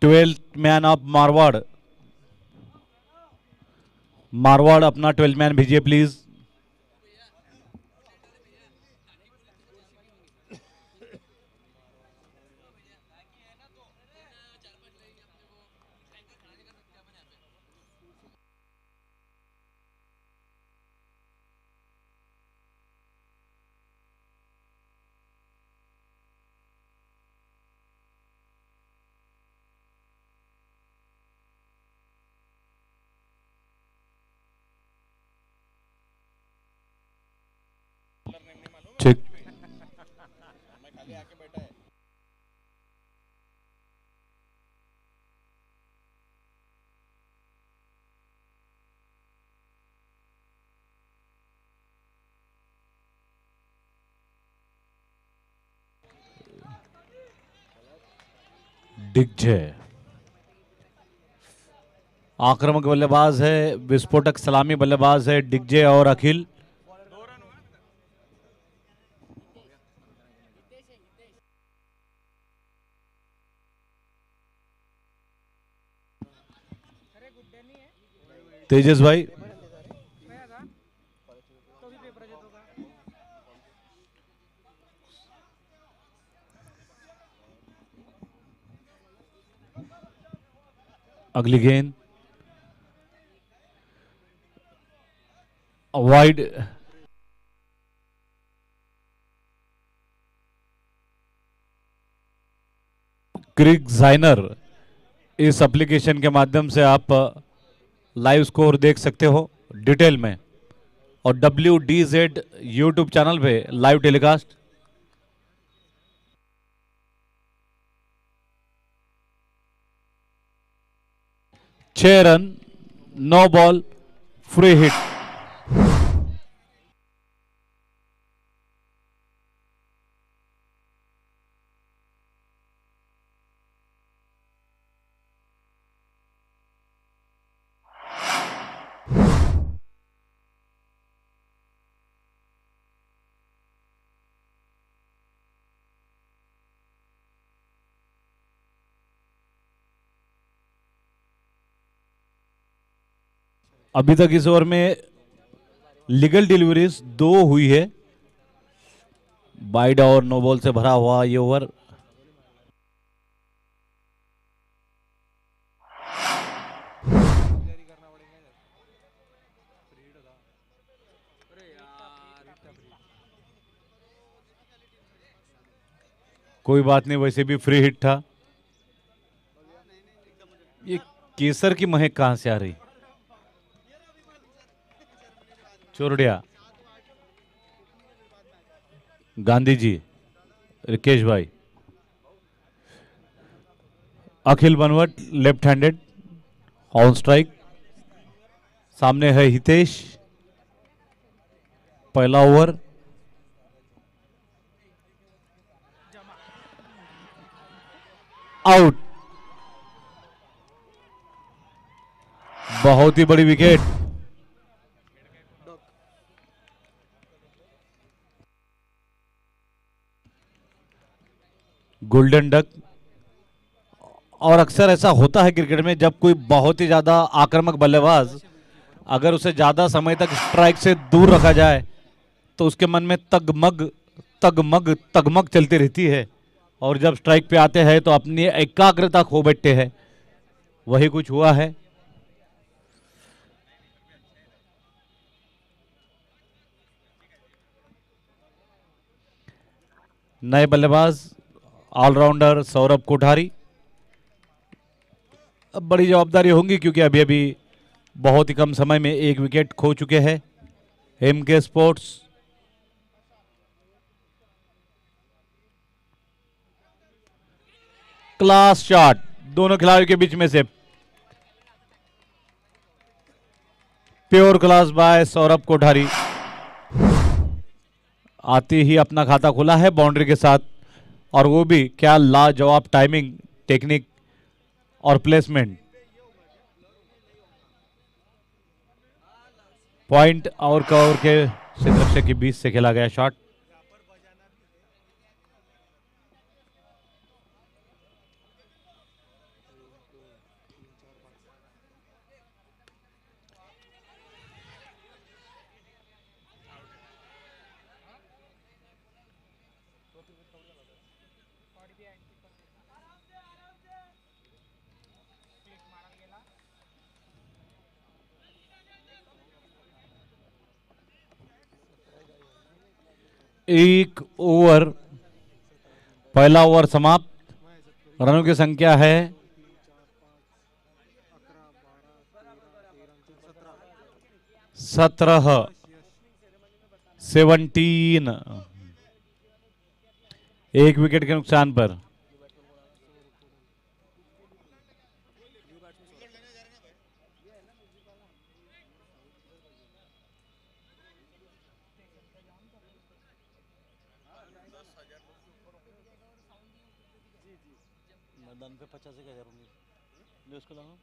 12th man of Marwar, Marwar अपना 12th man भेजिए please. ठीक, दिग्विजय आक्रामक बल्लेबाज है, विस्फोटक सलामी बल्लेबाज है दिग्विजय और अखिल। तेजस भाई, अगली गेंद वाइड, क्रिक जाइनर। इस एप्लीकेशन के माध्यम से आप लाइव स्कोर देख सकते हो डिटेल में, और WDZ यूट्यूब चैनल पे लाइव टेलीकास्ट। छह रन, 9 बॉल, फ्री हिट। अभी तक इस ओवर में लीगल डिलीवरीज 2 हुई है, वाइड और नो बॉल से भरा हुआ ये ओवर। कोई बात नहीं, वैसे भी फ्री हिट था। ये केसर की महक कहां से आ रही? चोरडिया, गांधी जी, रिकेश भाई, अखिल बनवट लेफ्ट हैंडेड ऑन स्ट्राइक। सामने है हितेश। पहला ओवर, आउट। बहुत ही बड़ी विकेट। Golden duck. और अक्सर ऐसा होता है क्रिकेट में, जब कोई बहुत ही ज्यादा आक्रामक बल्लेबाज, अगर उसे ज्यादा समय तक स्ट्राइक से दूर रखा जाए तो उसके मन में तगमग तगमग तगमग चलती रहती है, और जब स्ट्राइक पे आते हैं तो अपनी एकाग्रता खो बैठते हैं। वही कुछ हुआ है। नए बल्लेबाज ऑलराउंडर सौरभ कोठारी। अब बड़ी जवाबदारी होंगी, क्योंकि अभी अभी बहुत ही कम समय में 1 विकेट खो चुके हैं। MK sports. क्लास शॉट दोनों खिलाड़ियों के बीच में से, pure class by Saurabh Kothari. आते ही अपना खाता खुला है बाउंड्री के साथ, और वो भी क्या लाजवाब टाइमिंग, टेक्निक और प्लेसमेंट। पॉइंट और कवर के क्षेत्ररक्षक के बीच से खेला गया शॉट। एक ओवर, पहला ओवर समाप्त। रनों की संख्या है 17, 17। एक विकेट के नुकसान पर। मैदान पे 85,000 होंगे। ले उसको लाना।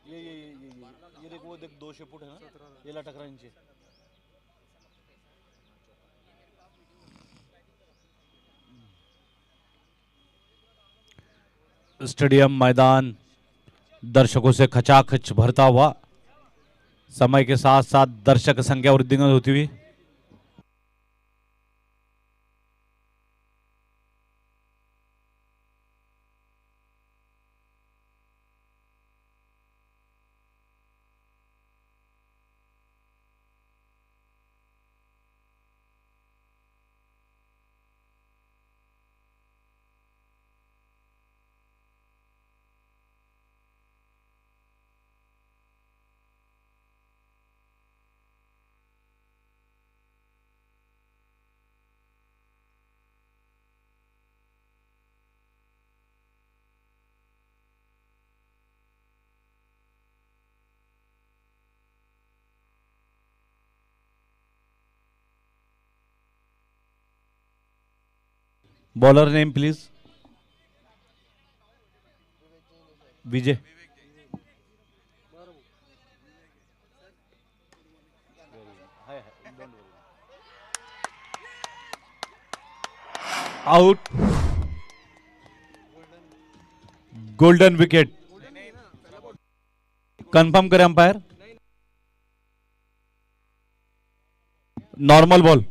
ये देख, वो देख, 200 फुट है ना, ये ला टकरा नीचे। स्टेडियम मैदान दर्शकों से खचाखच भरता हुआ, समय के साथ साथ दर्शक संख्या वृद्धि होती हुई। Bowler name please. Vijay. Out. Golden wicket. Confirm करें अंपायर। Normal ball.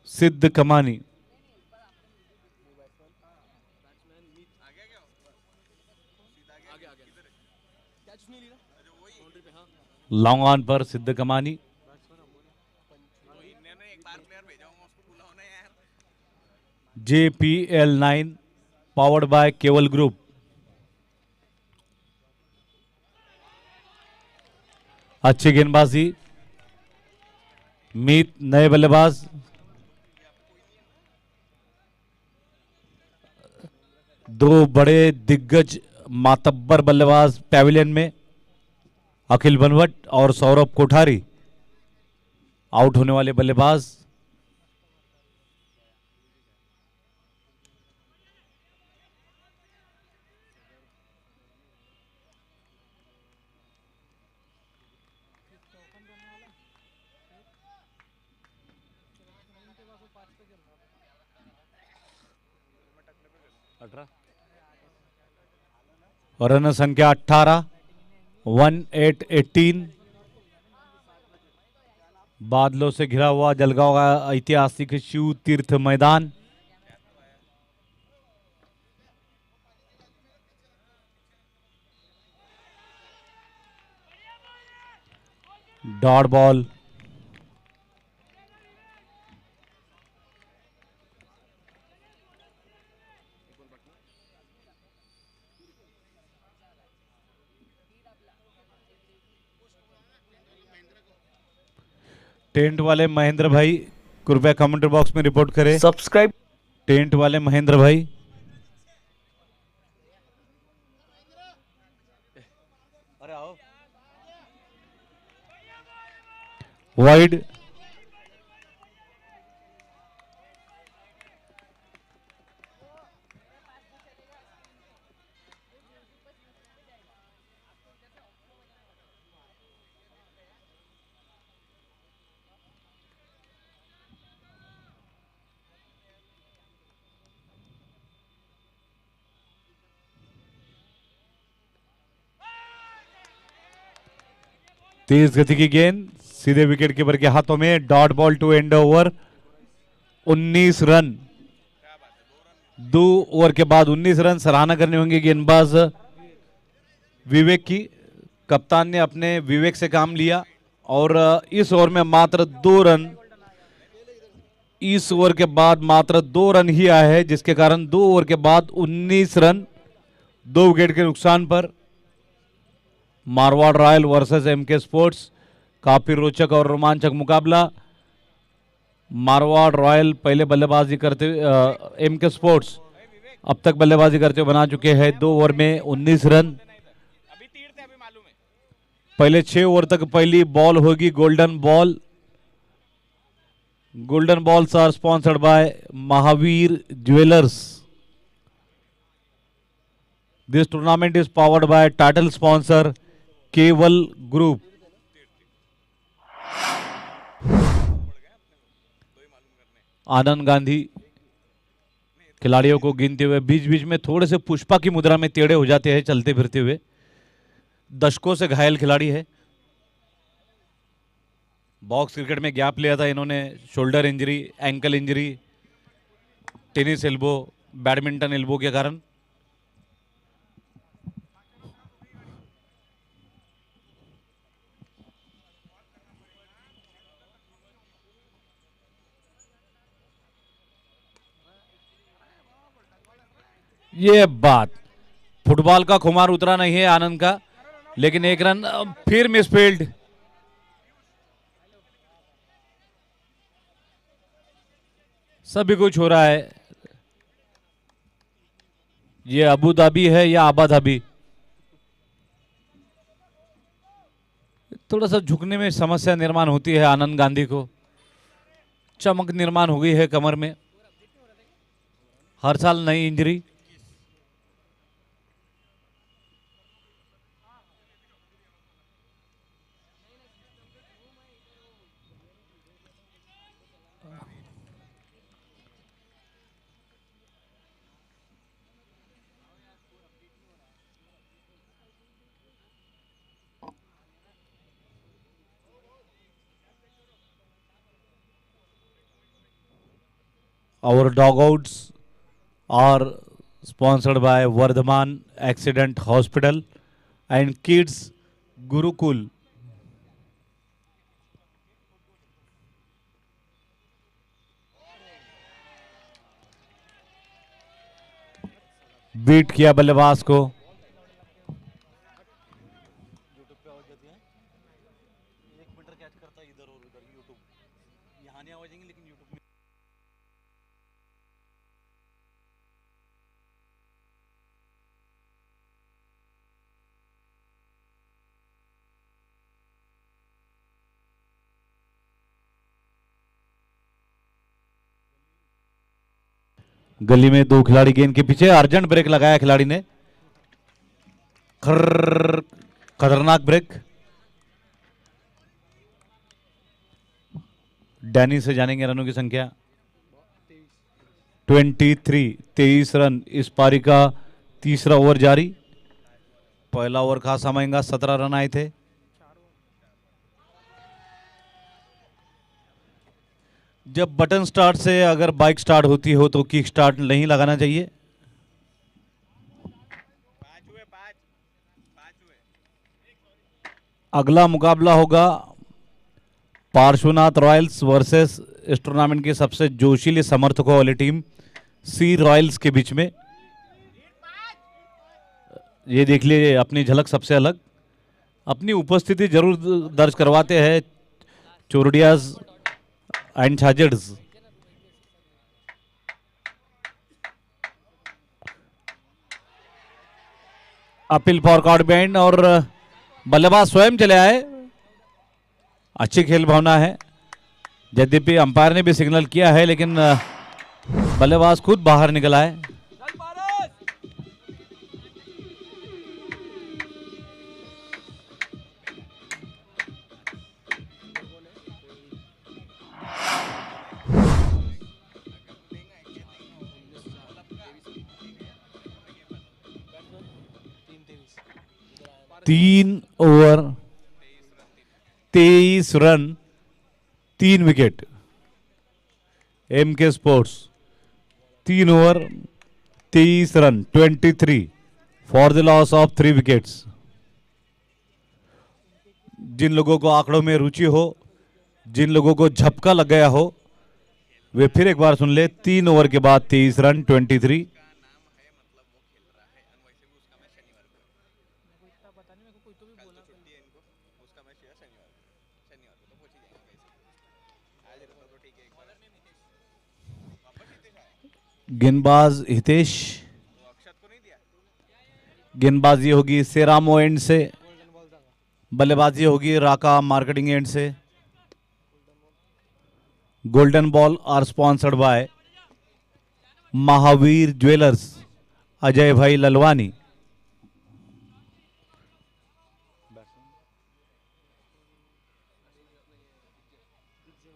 सिद्ध कमानी। लॉन्ग ऑन पर सिद्ध कमानी। JPL9 powered by Kewal group. अच्छी गेंदबाजी। मीत नए बल्लेबाज। दो बड़े दिग्गज मातब्बर बल्लेबाज पैविलियन में, अखिल बनवट और सौरभ कोठारी आउट होने वाले बल्लेबाज। रन संख्या 18, 18। बादलों से घिरा हुआ जलगांव का ऐतिहासिक शिव तीर्थ मैदान। Dot ball. टेंट वाले महेंद्र भाई कृपया कमेंट बॉक्स में रिपोर्ट करें। सब्सक्राइब। टेंट वाले महेंद्र भाई। अरे आओ। वाइड। तेज गति की गेंद सीधे विकेट कीपर के हाथों में, dot ball to end over. 19 run, 2 over के बाद 19 रन। सराहना करनी होंगी गेंदबाज विवेक की। कप्तान ने अपने विवेक से काम लिया और इस ओवर में मात्र 2 रन, इस ओवर के बाद मात्र 2 रन ही आए हैं, जिसके कारण 2 ओवर के बाद 19 रन, 2 विकेट के नुकसान पर। Marwar royal versus MK sports, काफी रोचक और रोमांचक मुकाबला। मारवाड़ रॉयल पहले बल्लेबाजी करते हुए, एमके स्पोर्ट्स अब तक बल्लेबाजी करते हुए बना चुके हैं 2 ओवर में 19 रन। पहले 6 ओवर तक पहली बॉल होगी golden ball. Golden balls are sponsored by Mahavir jewellers. This tournament is powered by title sponsor Kewal group. Anand Gandhi खिलाड़ियों को गिनते हुए बीच बीच में थोड़े से पुष्पा की मुद्रा में टेढ़े हो जाते हैं चलते फिरते हुए। दशकों से घायल खिलाड़ी है। बॉक्स क्रिकेट में गैप लिया था इन्होंने, shoulder injury, ankle injury, tennis elbow, badminton elbow के कारण। ये बात, फुटबॉल का खुमार उतरा नहीं है आनंद का, लेकिन 1 रन फिर मिसफील्ड। सभी कुछ हो रहा है। ये अबू धाबी है या आबा धाबी? थोड़ा सा झुकने में समस्या निर्माण होती है आनंद गांधी को। चमक निर्माण हो गई है कमर में, हर साल नई injury. Our dogouts are sponsored by Vardhaman Accident Hospital and Kids Gurukul. Beat किया बल्लेबाज को। गली में 2 खिलाड़ी गेंद के पीछे, अर्जेंट ब्रेक लगाया खिलाड़ी ने। खतरनाक ब्रेक। डैनी से जानेंगे रनों की संख्या। 23 रन। इस पारी का तीसरा ओवर जारी। पहला ओवर खासा महंगा, 17 रन आए थे। जब बटन स्टार्ट से अगर बाइक स्टार्ट होती हो तो किक स्टार्ट नहीं लगाना चाहिए। अगला मुकाबला होगा पार्श्वनाथ रॉयल्स वर्सेस इस टूर्नामेंट की सबसे जोशीले समर्थकों वाली टीम सी रॉयल्स के बीच में। ये देख लिए अपनी झलक सबसे अलग। अपनी उपस्थिति जरूर दर्ज करवाते हैं Chordias and Chhajeds. Appeal for caught behind और बल्लेबाज स्वयं चले आए। अच्छी खेल भावना है। यद्यपि अंपायर ने भी सिग्नल किया है, लेकिन बल्लेबाज खुद बाहर निकला है। तीन over 23 run, 3 wicket. M K sports 3 over 23 run, 23 for the loss of 3 wickets. जिन लोगों को आंकड़ों में रुचि हो, जिन लोगों को झपका लग गया हो, वे फिर एक बार सुन ले। 3 ओवर के बाद 23 रन, 23। गेंदबाज हितेश, गेंदबाजी होगी सेरामो एंड से, बल्लेबाजी होगी राका मार्केटिंग एंड से। Golden ball are sponsored by Mahavir jewellers, Ajay bhai Lalwani.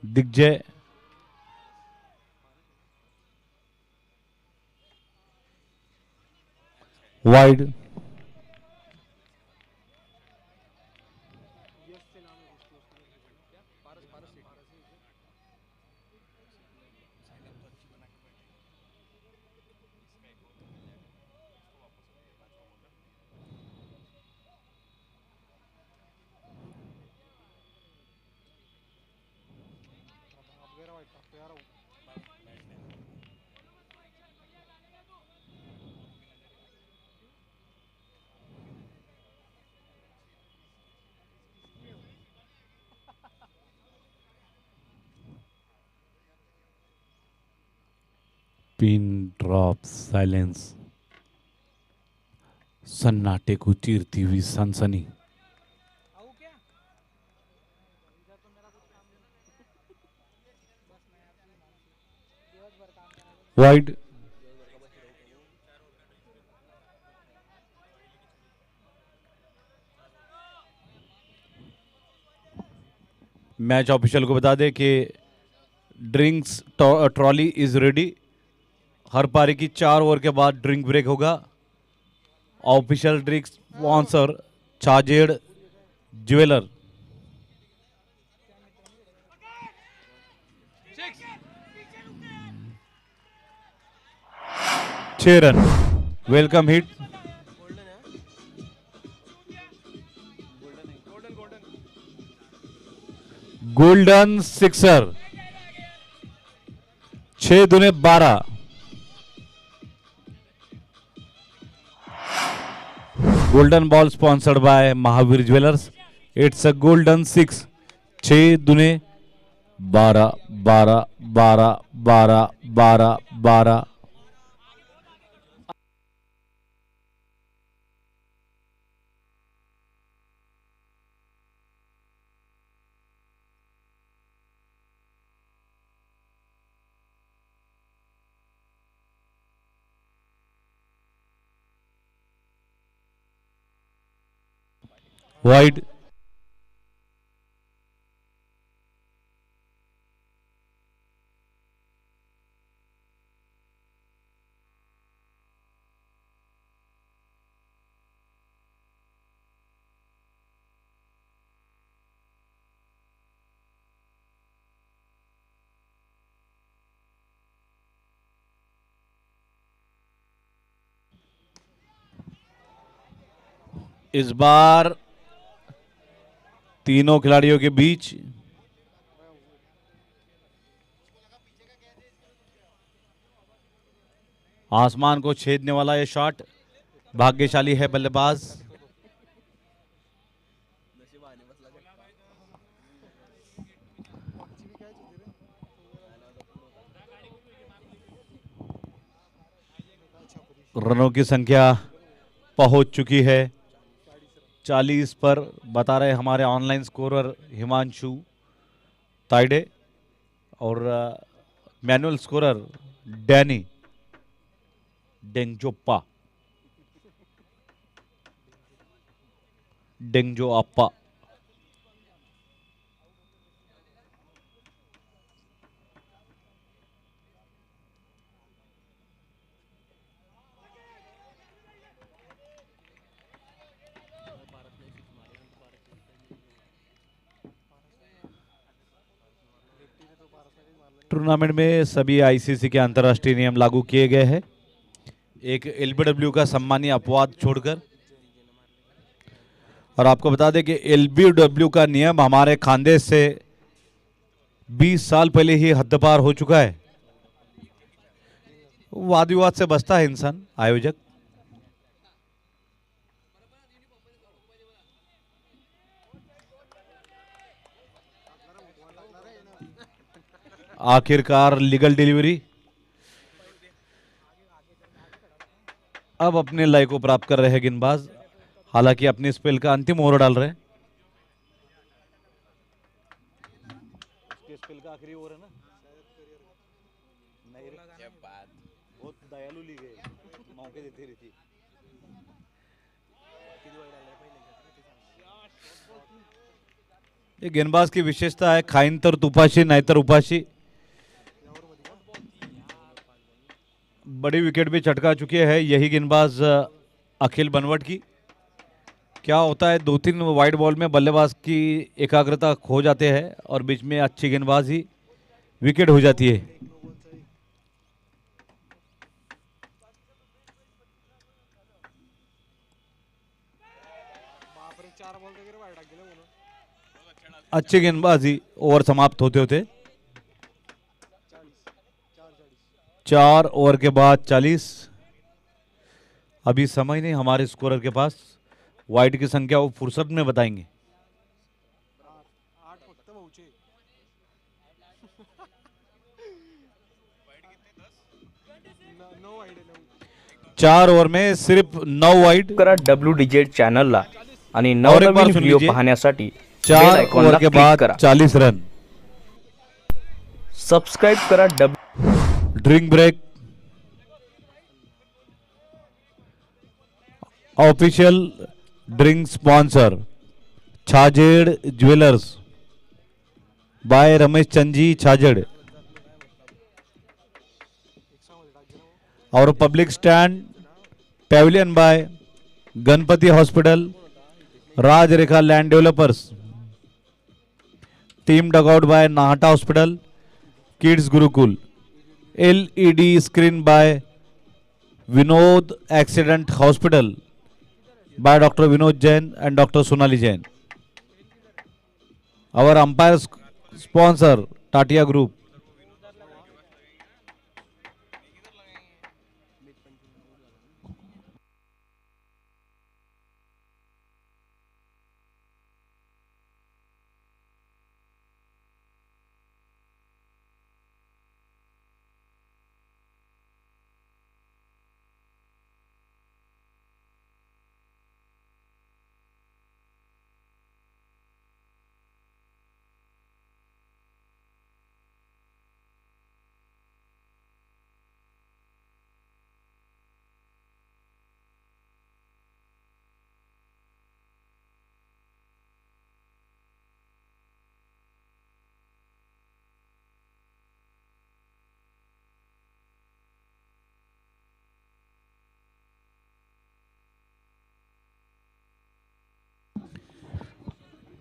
Digjay, wide. Pin drop silence, सन्नाटे को चीरती हुई सनसनी। वाइड। मैच ऑफिशियल को बता दे कि ड्रिंक्स ट्रॉली इज रेडी। हर पारी की 4 ओवर के बाद ड्रिंक ब्रेक होगा। Official drinks sponsor Chhajed jeweller. 6 run, welcome hit. Golden sixer, 6 दूने 12। Golden ball sponsored by Mahavir jewellers. It's a golden 6, 6 दूने 12, 12, 12, 12, 12, 12। वाइड। इस बार तीनों खिलाड़ियों के बीच आसमान को छेदने वाला यह शॉट। भाग्यशाली है बल्लेबाज। रनों की संख्या पहुंच चुकी है 40 पर, बता रहे हमारे ऑनलाइन स्कोरर हिमांशु ताइडे और मैनुअल स्कोरर डैनी डेंगजोप्पा, डेंगजो अप्पा। टूर्नामेंट में सभी आईसीसी के अंतर्राष्ट्रीय नियम लागू किए गए हैं, एक एलबीडब्ल्यू का सम्मानीय अपवाद छोड़कर। और आपको बता दें कि एलबीडब्ल्यू का नियम हमारे खानदेश से 20 साल पहले ही हद पार हो चुका है। वाद विवाद से बचता है इंसान, आयोजक। आखिरकार लीगल डिलीवरी अब अपने लय को प्राप्त कर रहे हैं गेंदबाज, हालांकि अपने स्पेल का अंतिम ओवर डाल रहे हैं। स्पेल का आखिरी ओवर है ना? नहीं रे, बहुत दयालु ली गई, मौके देती रहती। ये गेंदबाज की विशेषता है, खाइन तर तुपाशी नाहीतर उपाशी। बड़ी विकेट भी चटका चुके हैं यही गेंदबाज अखिल बनवट की। क्या होता है, 2-3 वाइड बॉल में बल्लेबाज की एकाग्रता खो जाते हैं और बीच में अच्छी गेंदबाजी विकेट हो जाती है। अच्छी गेंदबाजी, ओवर समाप्त होते होते 4 ओवर के बाद 40। अभी समय नहीं हमारे स्कोरर के पास, वाइड की संख्या वो फुर्सत में बताएंगे। चार ओवर में सिर्फ 9 वाइड। करा WDJ चॅनलला आणि नवनवीन व्हिडिओ पाहण्यासाठी 4 ओवर के बाद 40 रन। सबस्क्राइब करा drink break. Official drink sponsor Chhajed jewellers by Ramesh Chanji Chhajed. और public stand pavilion by Ganpati hospital Raj Rekha land developers. Team dugout by Nahata hospital kids Gurukul. LED screen by Vinod accident hospital by Dr. Vinod Jain and Dr. Sonali Jain. Our umpire sponsor Tatia Group.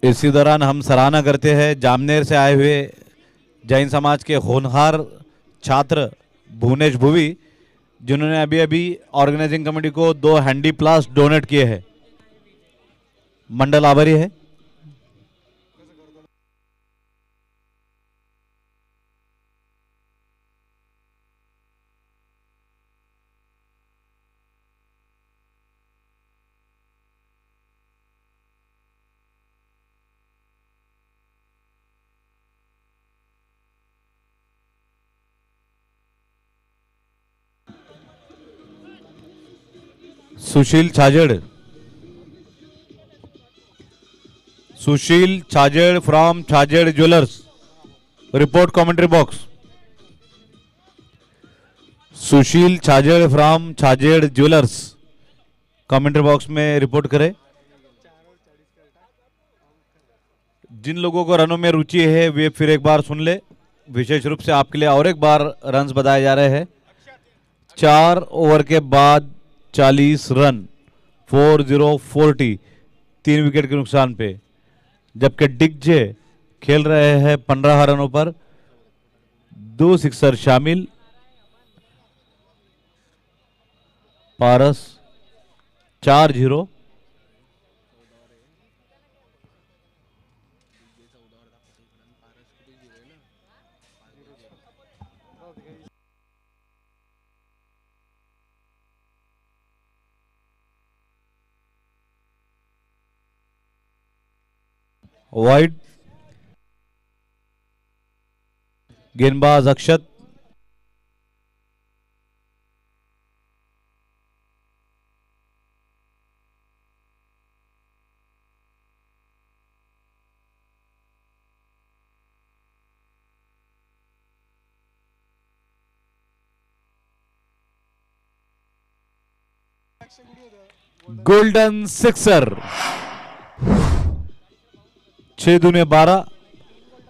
इसी दौरान हम सराहना करते हैं जामनेर से आए हुए जैन समाज के होनहार छात्र भुवनेश भुवी, जिन्होंने अभी अभी ऑर्गेनाइजिंग कमेटी को 2 हैंडी प्लास डोनेट किए हैं। मंडल आभारी है। Sushil Chhajed, Sushil Chhajed from Chhajed jewellers, report commentary box. Sushil Chhajed from Chhajed jewellers, commentary box में रिपोर्ट करें। जिन लोगों को रनों में रुचि है वे फिर एक बार सुन ले, विशेष रूप से आपके लिए और एक बार रन्स बताए जा रहे हैं। 4 ओवर के बाद 40 रन, 4040, 3 विकेट के नुकसान पे। जबकि डिग्जे खेल रहे हैं 15 रनों पर, 2 सिक्सर शामिल। पारस 4-0। वाइड, गेंदबाज अक्षत। Golden sixer. 6 दूने 12।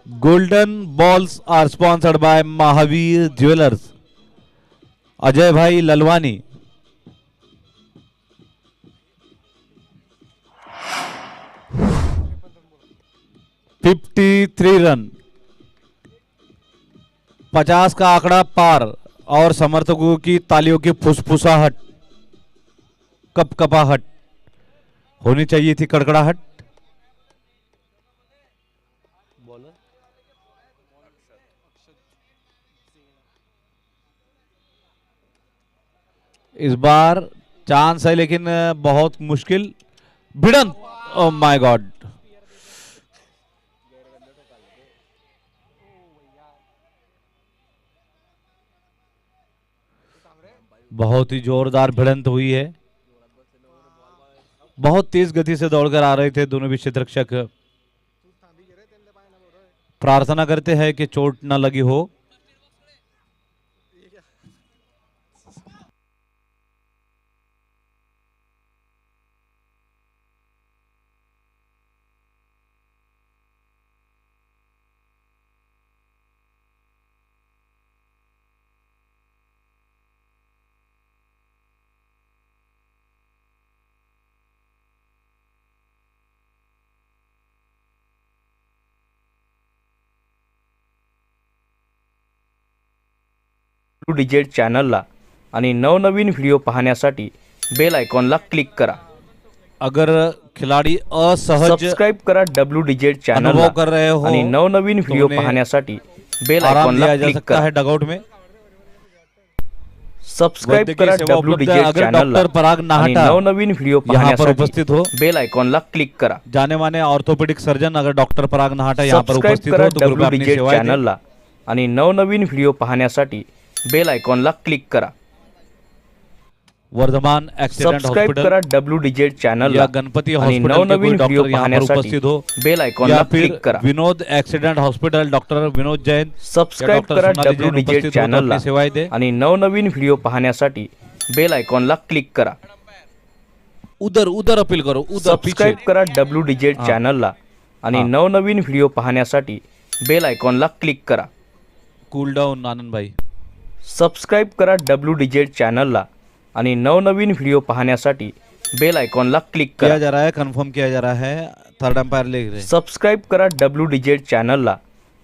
Golden balls are sponsored by Mahavir jewellers, Ajay bhai Lalwani. 53 run, 50 का आंकड़ा पार और समर्थकों की तालियों की फुसफुसाहट, कपकपाहट होनी चाहिए थी, कड़कड़ाहट। इस बार चांस है लेकिन बहुत मुश्किल। भिड़ंत, ओह माय गॉड। बहुत ही जोरदार भिड़ंत हुई है। बहुत तेज गति से दौड़कर आ रहे थे दोनों भी क्षेत्ररक्षक। प्रार्थना करते हैं कि चोट न लगी हो। डिजिट चॅनलला आणि नवनवीन व्हिडिओ पाहण्यासाठी बेल आयकॉनला क्लिक करा। अगर खिलाड़ी असहज सबस्क्राइब करा डब्ल्यू डिजिट चॅनलला अनुभव कर रहे हो आणि नवनवीन तो व्हिडिओ उन्हें पाहण्यासाठी बेल आराम आयकॉनला दिया जा क्लिक सकता करा। है डगआउट में। सबस्क्राइब वैद्यकीय करा सेवा डब्ल्यू उपलब्ध है। डिजिट अगर चॅनलला डॉक्टर पराग आणि नाहटा नवनवीन व्हिडिओ यहाँ पर पाहण्यासाठी उपस्थित हो, बेल आयकॉनला क्लिक करा। जाने माने ऑर्थोपेडिक सर्जन अगर डॉक्टर पराग नाहटा यहाँ पर सबस्क्राइब उपस्थित करा हो तो डब्ल्यू कृपया अपनी डिजिट सेवाएं दें। चॅनलला आणि नवनवीन व्हिडिओ पाहण्यासाठी बेल आयकॉनला क्लिक करा। वर्धमान एक्सीडेंट सबस्क्राइब हॉस्पिटल करा डब्ल्यू डिजिट या चॅनलला गणपति आणि हॉस्पिटल के कोई नवनवीन व्हिडिओ डॉक्टर यहाँ पर पाहण्यासाठी उपस्थित हो, बेल आयकॉनला या क्लिक फिर करा। Vinod accident hospital doctor Vinod Jain या सबस्क्राइब डॉक्टर करा सोनाली डब्ल्यू जैन डिजिट उपस्थित हो तो चॅनलला अपनी सेवाएं दें। आणि नवनवीन व्हिडिओ पाहण्यासाठी बेल आयकॉनला क्लिक करा। उधर उधर अपील करो, उधर पीछे। सबस्क्राइब करा डब्ल्यू डिजिट हाँ। चॅनलला आणि हाँ। नवनवीन व्हिडिओ पाहण्यासाठी बेल आयकॉनला क्लिक करा। कूल डाउन आनंद भाई। सबस्क्राइब करा डब्ल्यू डिजिट चॅनलला आणि नवनवीन व्हिडिओ पाहण्यासाठी बेल आयकॉनला क्लिक किया करा। जा रहा है, कंफर्म किया जा रहा है, थर्ड अंपायर ले रहे हैं। सबस्क्राइब करा डब्ल्यू डिजिट चॅनलला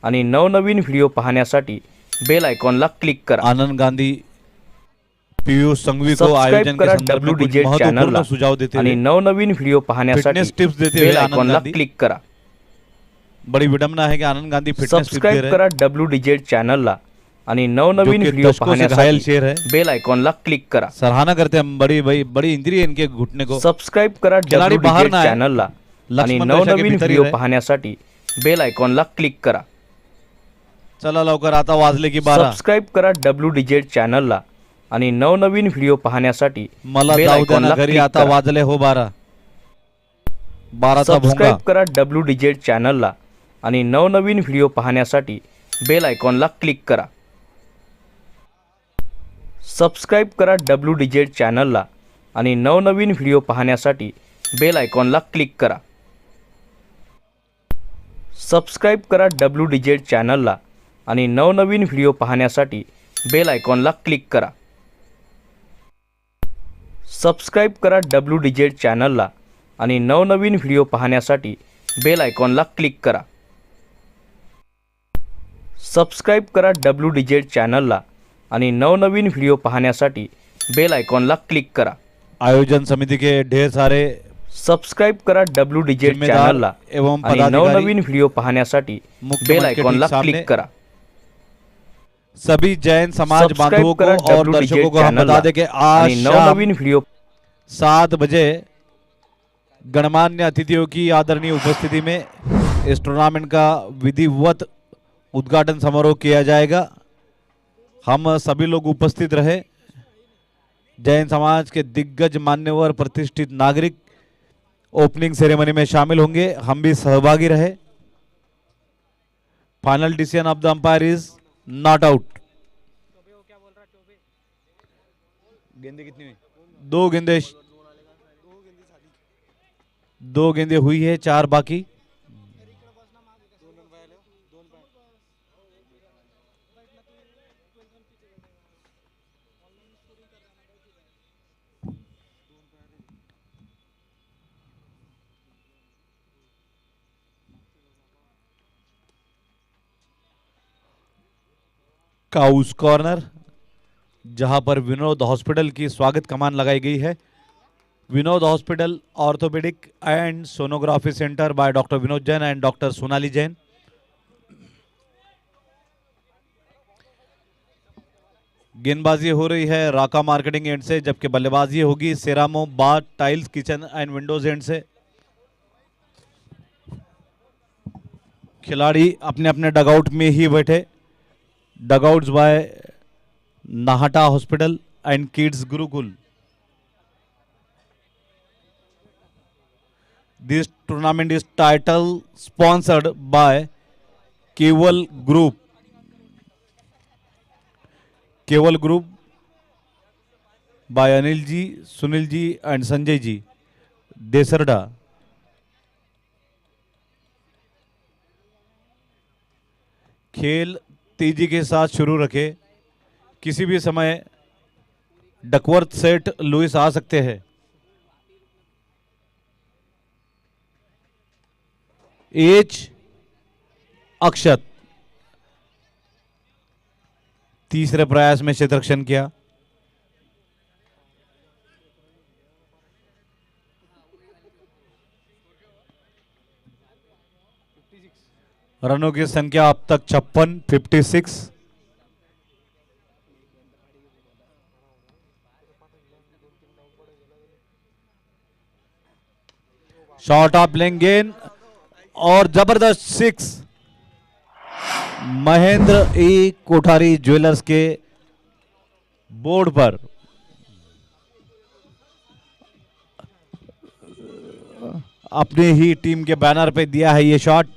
आणि नवनवीन व्हिडिओ पाहण्यासाठी बेल आयकॉनला क्लिक करा। आनंद गांधी पीयूष संघवी को सबस्क्राइब आयोजन के करा संदर्भ में डब्ल्यू कुछ डिजिट महत्वपूर्ण चॅनलला सुझाव देते आणि हुए नवनवीन व्हिडिओ पाहण्यासाठी फिटनेस टिप्स देते हुए बेल आनंद आयकॉनला गांधी। क्लिक करा। बड़ी विडंबना है कि आनंद गांधी फिटनेस टिप्स दे सबस्क्राइब रहे करा हैं, डब्ल्यू डिजिट चॅनलला आणि जो नवनवीन कि व्हिडिओ दशकों से घायल पाहण्यासाठी शेर है। बेल आयकॉनला क्लिक करा। सराहना करते हैं हम, बड़ी इंजरी है इनके घुटने को। सबस्क्राइब करा खिलाड़ी डब्ल्यू बाहर डिजिट ना आए, चॅनलला आणि लक्ष्मण रेषा के नवनवीन भीतर ही व्हिडिओ रहे। पाहण्यासाठी बेल आयकॉनला क्लिक करा। चला लवकर, आता वाजले की 12। सबस्क्राइब करा डब्ल्यू डिजिट चॅनलला आणि नवनवीन व्हिडिओ पाहण्यासाठी मला बेल जाऊ द्या ना आयकॉनला घरी, क्लिक आता करा। वाजले हो 12। 12चा भोंगा। सबस्क्राइब करा डब्ल्यू डिजिट चॅनलला आणि नवनवीन व्हिडिओ पाहण्यासाठी बेल आयकॉनला क्लिक करा। सबस्क्राइब करा डब्ल्यू डिजिट चॅनलला आणि नवनवीन व्हिडिओ पाहण्यासाठी बेल आयकॉनला क्लिक करा। सबस्क्राइब करा डब्ल्यू डिजिट चॅनलला आणि नवनवीन व्हिडिओ पाहण्यासाठी बेल आयकॉनला क्लिक करा। सबस्क्राइब करा डब्ल्यू डिजिट चॅनलला आणि नवनवीन व्हिडिओ पाहण्यासाठी बेल आयकॉनला क्लिक करा। सबस्क्राईब करा WDZ चॅनलला आणि नवनवीन व्हिडिओ पाहण्यासाठी बेल आयकॉनला क्लिक करा. आयोजन समिति के ढेर सारे सबस्क्राईब करा WDZ जिम्मेदार चॅनलला एवं आणि पदाधिकारी नवनवीन व्हिडिओ पाहण्यासाठी मुख्य बेल मंच के आयकॉनला ठीक सामने क्लिक करा. सभी जैन समाज सबस्क्राइब बांधवों को करा और WDZ दर्शकों को हम चैनलला बता दें कि आज आणि शाम नवनवीन व्हिडिओ 7 बजे गणमान्य अतिथियों की आदरणीय उपस्थिति में इस टूर्नामेंट का विधिवत उद्घाटन समारोह किया जाएगा. हम सभी लोग उपस्थित रहे. जैन समाज के दिग्गज मान्यवर प्रतिष्ठित नागरिक ओपनिंग सेरेमनी में शामिल होंगे. हम भी सहभागी रहे. Final decision of the umpire is not out. गेंदे कितनी हुई? दो गेंदे हुई है, 4 बाकी. काउस कॉर्नर, जहां पर विनोद हॉस्पिटल की स्वागत कमान लगाई गई है. Vinod hospital orthopaedic and sonography centre by doctor Vinod Jain and doctor Sonali Jain. गेंदबाजी हो रही है राका मार्केटिंग एंड से, जबकि बल्लेबाजी होगी Seramo bath tiles kitchen and windows end से. खिलाड़ी अपने अपने डगआउट में ही बैठे. Dugouts by Nahata hospital and kids Gurukul. This tournament is title sponsored by Keval Group. Keval Group by Anil ji, Sunil ji and Sanjay ji, Desarda. खेल तेजी के साथ शुरू रखे. किसी भी समय डकवर्थ सेट लुइस आ सकते हैं. एच अक्षत तीसरे प्रयास में क्षेत्ररक्षण किया. रनों की संख्या अब तक 56. शॉर्ट ऑफ लेंगे और जबरदस्त 6. महेंद्र ई कोठारी ज्वेलर्स के बोर्ड पर अपनी ही टीम के बैनर पे दिया है ये शॉट.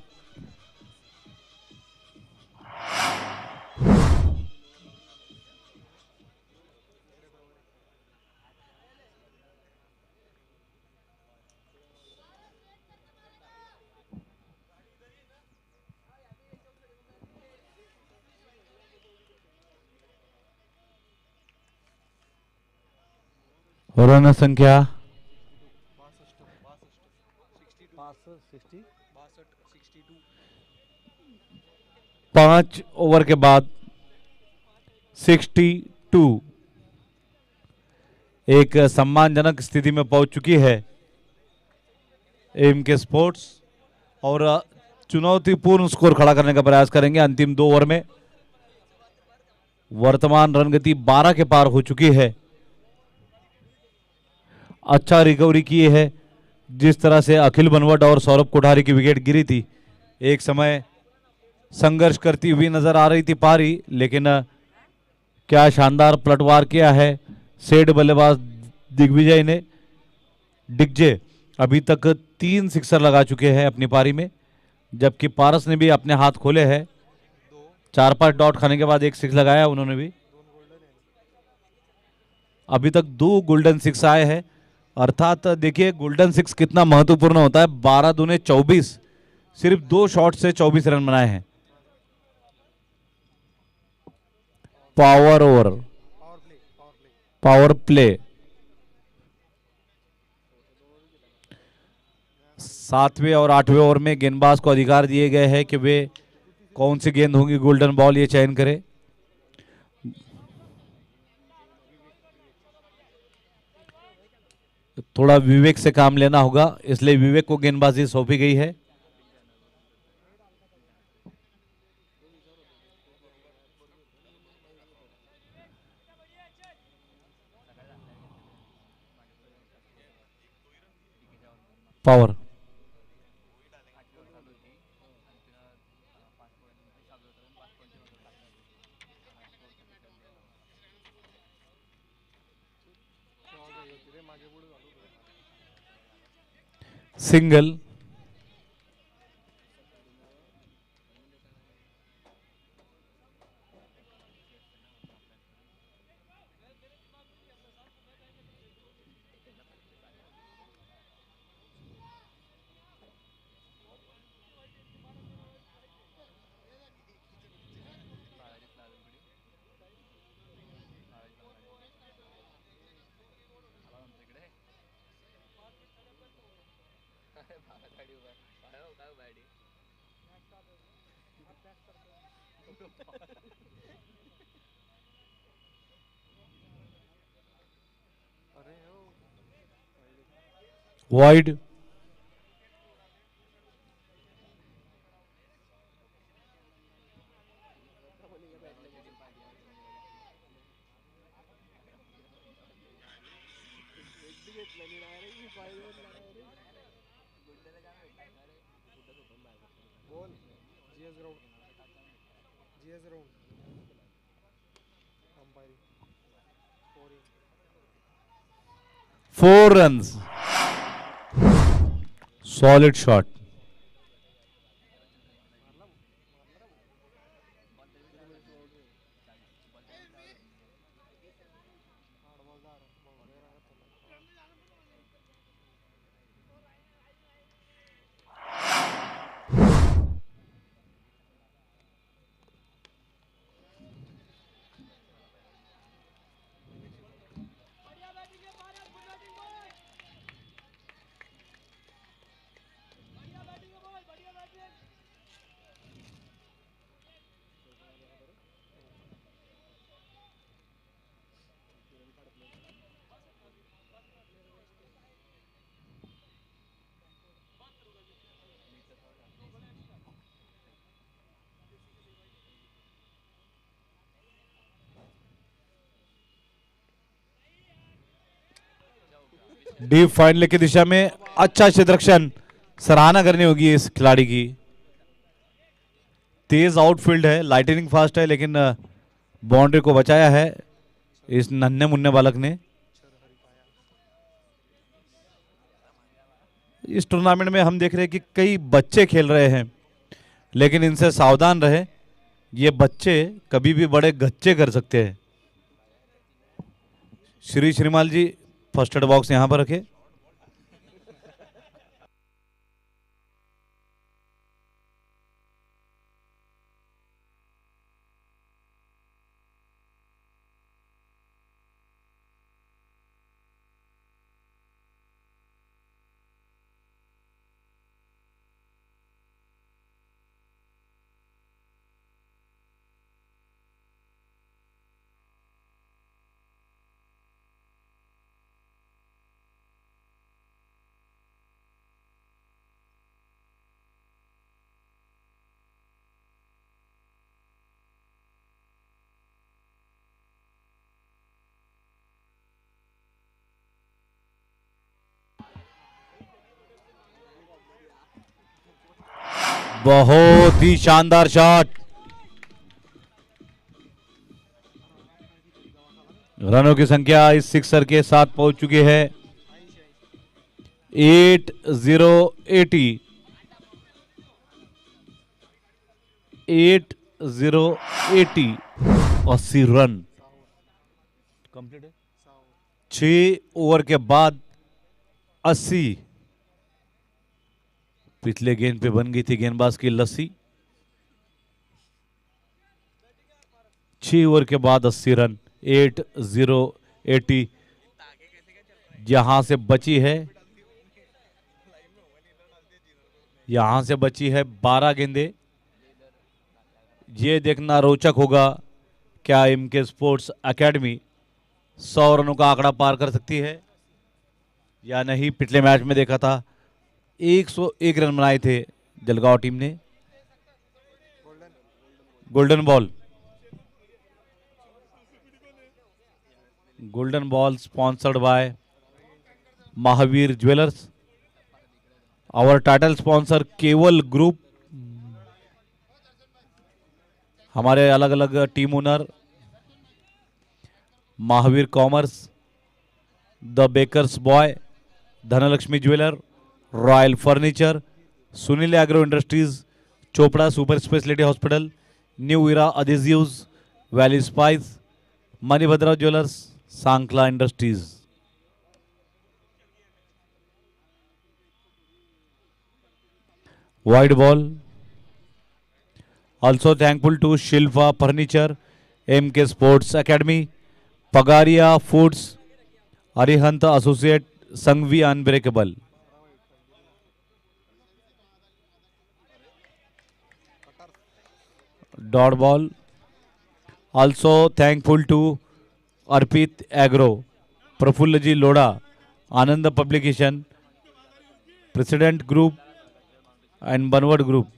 रन संख्या 5 ओवर के बाद 62. एक सम्मानजनक स्थिति में पहुंच चुकी है एम के स्पोर्ट्स और चुनौतीपूर्ण स्कोर खड़ा करने का प्रयास करेंगे अंतिम 2 ओवर में. वर्तमान रन गति 12 के पार हो चुकी है. अच्छा रिकवरी की है. जिस तरह से अखिल बनवट और सौरभ कोठारी की विकेट गिरी थी, एक समय संघर्ष करती हुई नजर आ रही थी पारी, लेकिन क्या शानदार पलटवार किया है सेठ बल्लेबाज दिग्विजय ने. दिग्विजय अभी तक 3 सिक्सर लगा चुके हैं अपनी पारी में, जबकि पारस ने भी अपने हाथ खोले हैं. 4-5 डॉट खाने के बाद 1 6 लगाया उन्होंने भी. अभी तक 2 गोल्डन 6 आए हैं. अर्थात देखिए गोल्डन 6 कितना महत्वपूर्ण होता है. 12 दूने 24, सिर्फ 2 शॉट से 24 रन बनाए हैं. Power over, power play. 7वें और 8वें ओवर में गेंदबाज को अधिकार दिए गए हैं कि वे कौन सी गेंद होगी गोल्डन बॉल ये चयन करे। थोड़ा विवेक से काम लेना होगा, इसलिए विवेक को गेंदबाजी सौंपी गई है। Power. Single. Wide. Four runs. Solid shot. Deep final की दिशा में अच्छा क्षेत्ररक्षण, सराहना करनी होगी इस खिलाड़ी की। तेज आउटफील्ड है, लाइटनिंग फास्ट है, लेकिन बाउंड्री को बचाया है इस नन्हे मुन्ने बालक ने। इस टूर्नामेंट में हम देख रहे हैं कि कई बच्चे खेल रहे हैं, लेकिन इनसे सावधान रहे, ये बच्चे कभी भी बड़े गच्चे कर सकते हैं। श्री श्रीमाल जी फर्स्ट एड बॉक्स यहां पर रखे। बहुत ही शानदार शॉट। रनों की संख्या इस सिक्सर के साथ पहुंच चुकी है 8080। 8080 80 रन कंप्लीट है। 6 ओवर के बाद 80। पिछले गेंद पे बन गई थी गेंदबाज की लस्सी। 6 ओवर के बाद 80 रन। 8080 यहां से बची है, यहां से बची है 12 गेंदें। ये देखना रोचक होगा, क्या एमके स्पोर्ट्स एकेडमी 100 रनों का आंकड़ा पार कर सकती है या नहीं। पिछले मैच में देखा था 101 रन बनाए थे जलगांव टीम ने। Golden ball, golden ball sponsored by Mahavir jewellers. Our title sponsor Kewal group. हमारे अलग अलग team owner Mahavir commerce, the bakers boy, Dhanlakshmi jeweller, royal furniture, Sunil agro industries, Chopra super speciality hospital, new era adhesives, valley spice, Manibhadra jewellers, Sankla industries. Wide ball, also thankful to Shilpa Furniture, MK Sports Academy, Pagaria Foods, Arihant Associate, Sangvi Unbreakable. Dot ball, also thankful to Arpit Agro, Prafullaji Loda, Ananda Publication, President Group and Banward Group.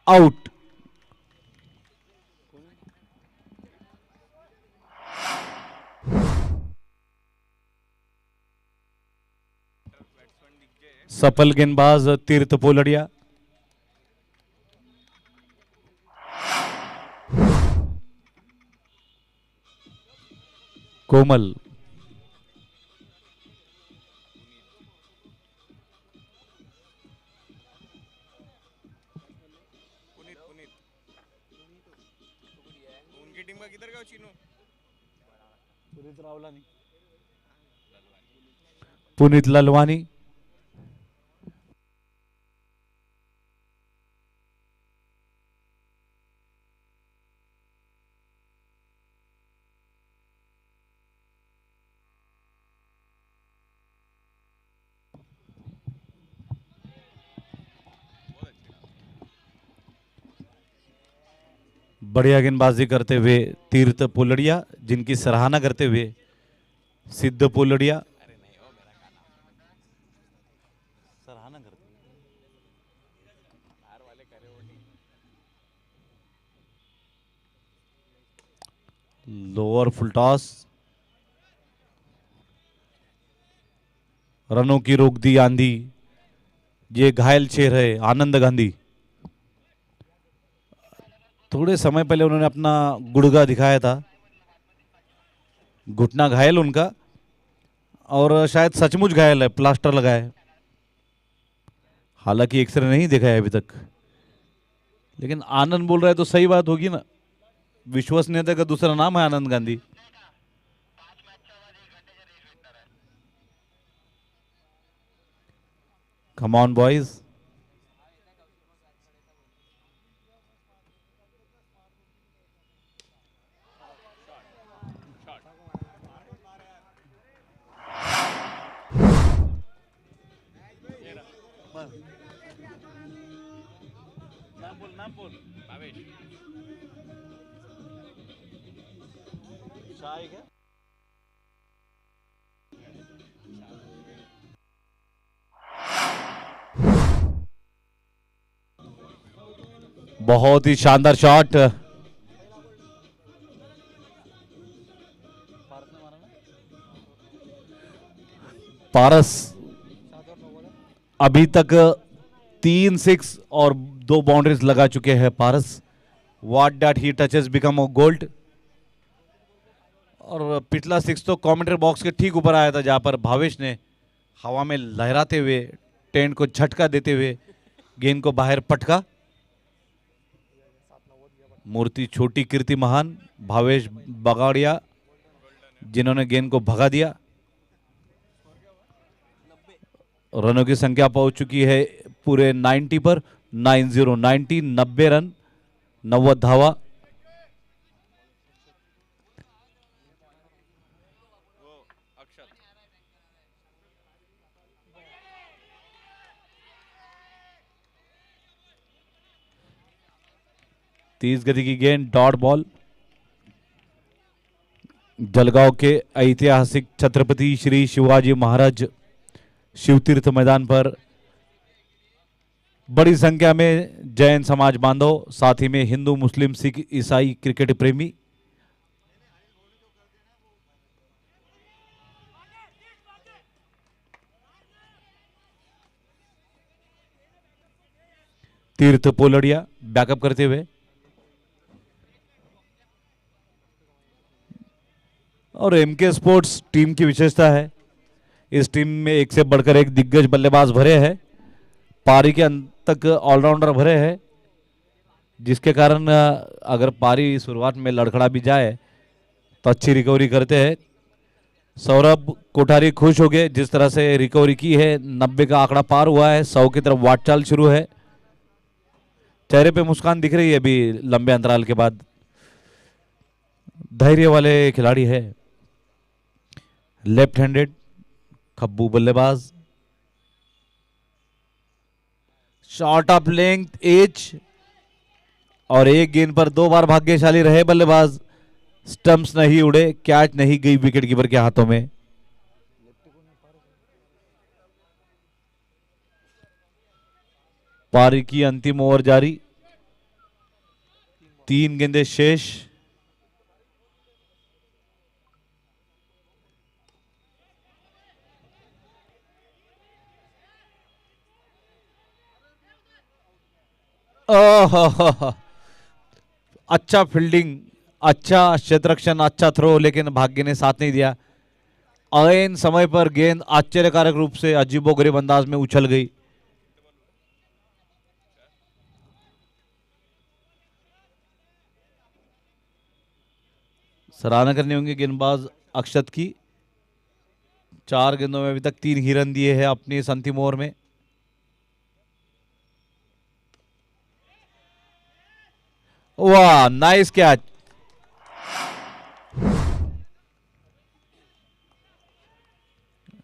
Out. सफल गेंदबाज तीर्थ पोलड़िया। कोमल, उनकी team का किधर गया चीनू? पुनीत ललवानी, बढ़िया गेंदबाजी करते हुए तीर्थ पोलड़िया, जिनकी सराहना करते हुए सिद्ध पोलड़िया। सराहना करते लोअर फुल टॉस, रनों की रोक दी आंधी। ये घायल शेर है आनंद गांधी। थोड़े समय पहले उन्होंने अपना गुड़गा दिखाया था, घुटना घायल उनका, और शायद सचमुच घायल है, प्लास्टर लगा है। हालांकि एक्सरे नहीं देखा है अभी तक, लेकिन आनंद बोल रहा है तो सही बात होगी ना। विश्वसनीयता का दूसरा नाम है आनंद गांधी। कम ऑन बॉयज, बहुत ही शानदार शॉट। पारस अभी तक 3 6 और 2 बाउंड्रीज लगा चुके हैं Paras. What that he touches become a gold. और पिछला 6 तो कमेंट्री बॉक्स के ठीक ऊपर आया था, जहां पर भावेश ने हवा में लहराते हुए टेंट को झटका देते हुए गेंद को बाहर पटका। मूर्ति छोटी कीर्ति महान भावेश बगाड़िया जिन्होंने गेंद को भगा दिया। रनों की संख्या पहुंच चुकी है पूरे 90 पर। 90 रन 90 धावा। वो अक्षत 30 गति की गेंद डॉट बॉल। जलगांव के ऐतिहासिक छत्रपति श्री शिवाजी महाराज शिवतीर्थ मैदान पर बड़ी संख्या में जैन समाज बांधव, साथ ही में हिंदू मुस्लिम सिख ईसाई क्रिकेट प्रेमी तीर्थ पोलड़िया बैकअप करते हुए। और एमके स्पोर्ट्स टीम की विशेषता है, इस टीम में एक से बढ़कर एक दिग्गज बल्लेबाज भरे हैं, पारी के अंत तक ऑलराउंडर भरे हैं, जिसके कारण अगर पारी शुरुआत में लड़खड़ा भी जाए तो अच्छी रिकवरी करते हैं। सौरभ कोठारी खुश हो गए जिस तरह से रिकवरी की है। 90 का आंकड़ा पार हुआ है, 100 की तरफ वाट चाल शुरू है। चेहरे पे मुस्कान दिख रही है अभी लंबे अंतराल के बाद। धैर्य वाले खिलाड़ी है। लेफ्ट हैंडेड खब्बू बल्लेबाज, शॉट ऑफ लेंथ एज, और एक गेंद पर 2 बार भाग्यशाली रहे बल्लेबाज। स्टंप्स नहीं उड़े, कैच नहीं गई विकेट कीपर के हाथों में। पारी की अंतिम ओवर जारी, 3 गेंदें शेष। अच्छा फील्डिंग, अच्छा क्षेत्ररक्षण, अच्छा थ्रो, लेकिन भाग्य ने साथ नहीं दिया। ऐन समय पर गेंद आश्चर्यकारक रूप से अजीबोगरीब अंदाज में उछल गई। सराहना करनी होंगी गेंदबाज अक्षत की। 4 गेंदों में अभी तक 3 ही रन दिए हैं अपनी इस अंतिम ओवर में। वाह, नाइस कैच।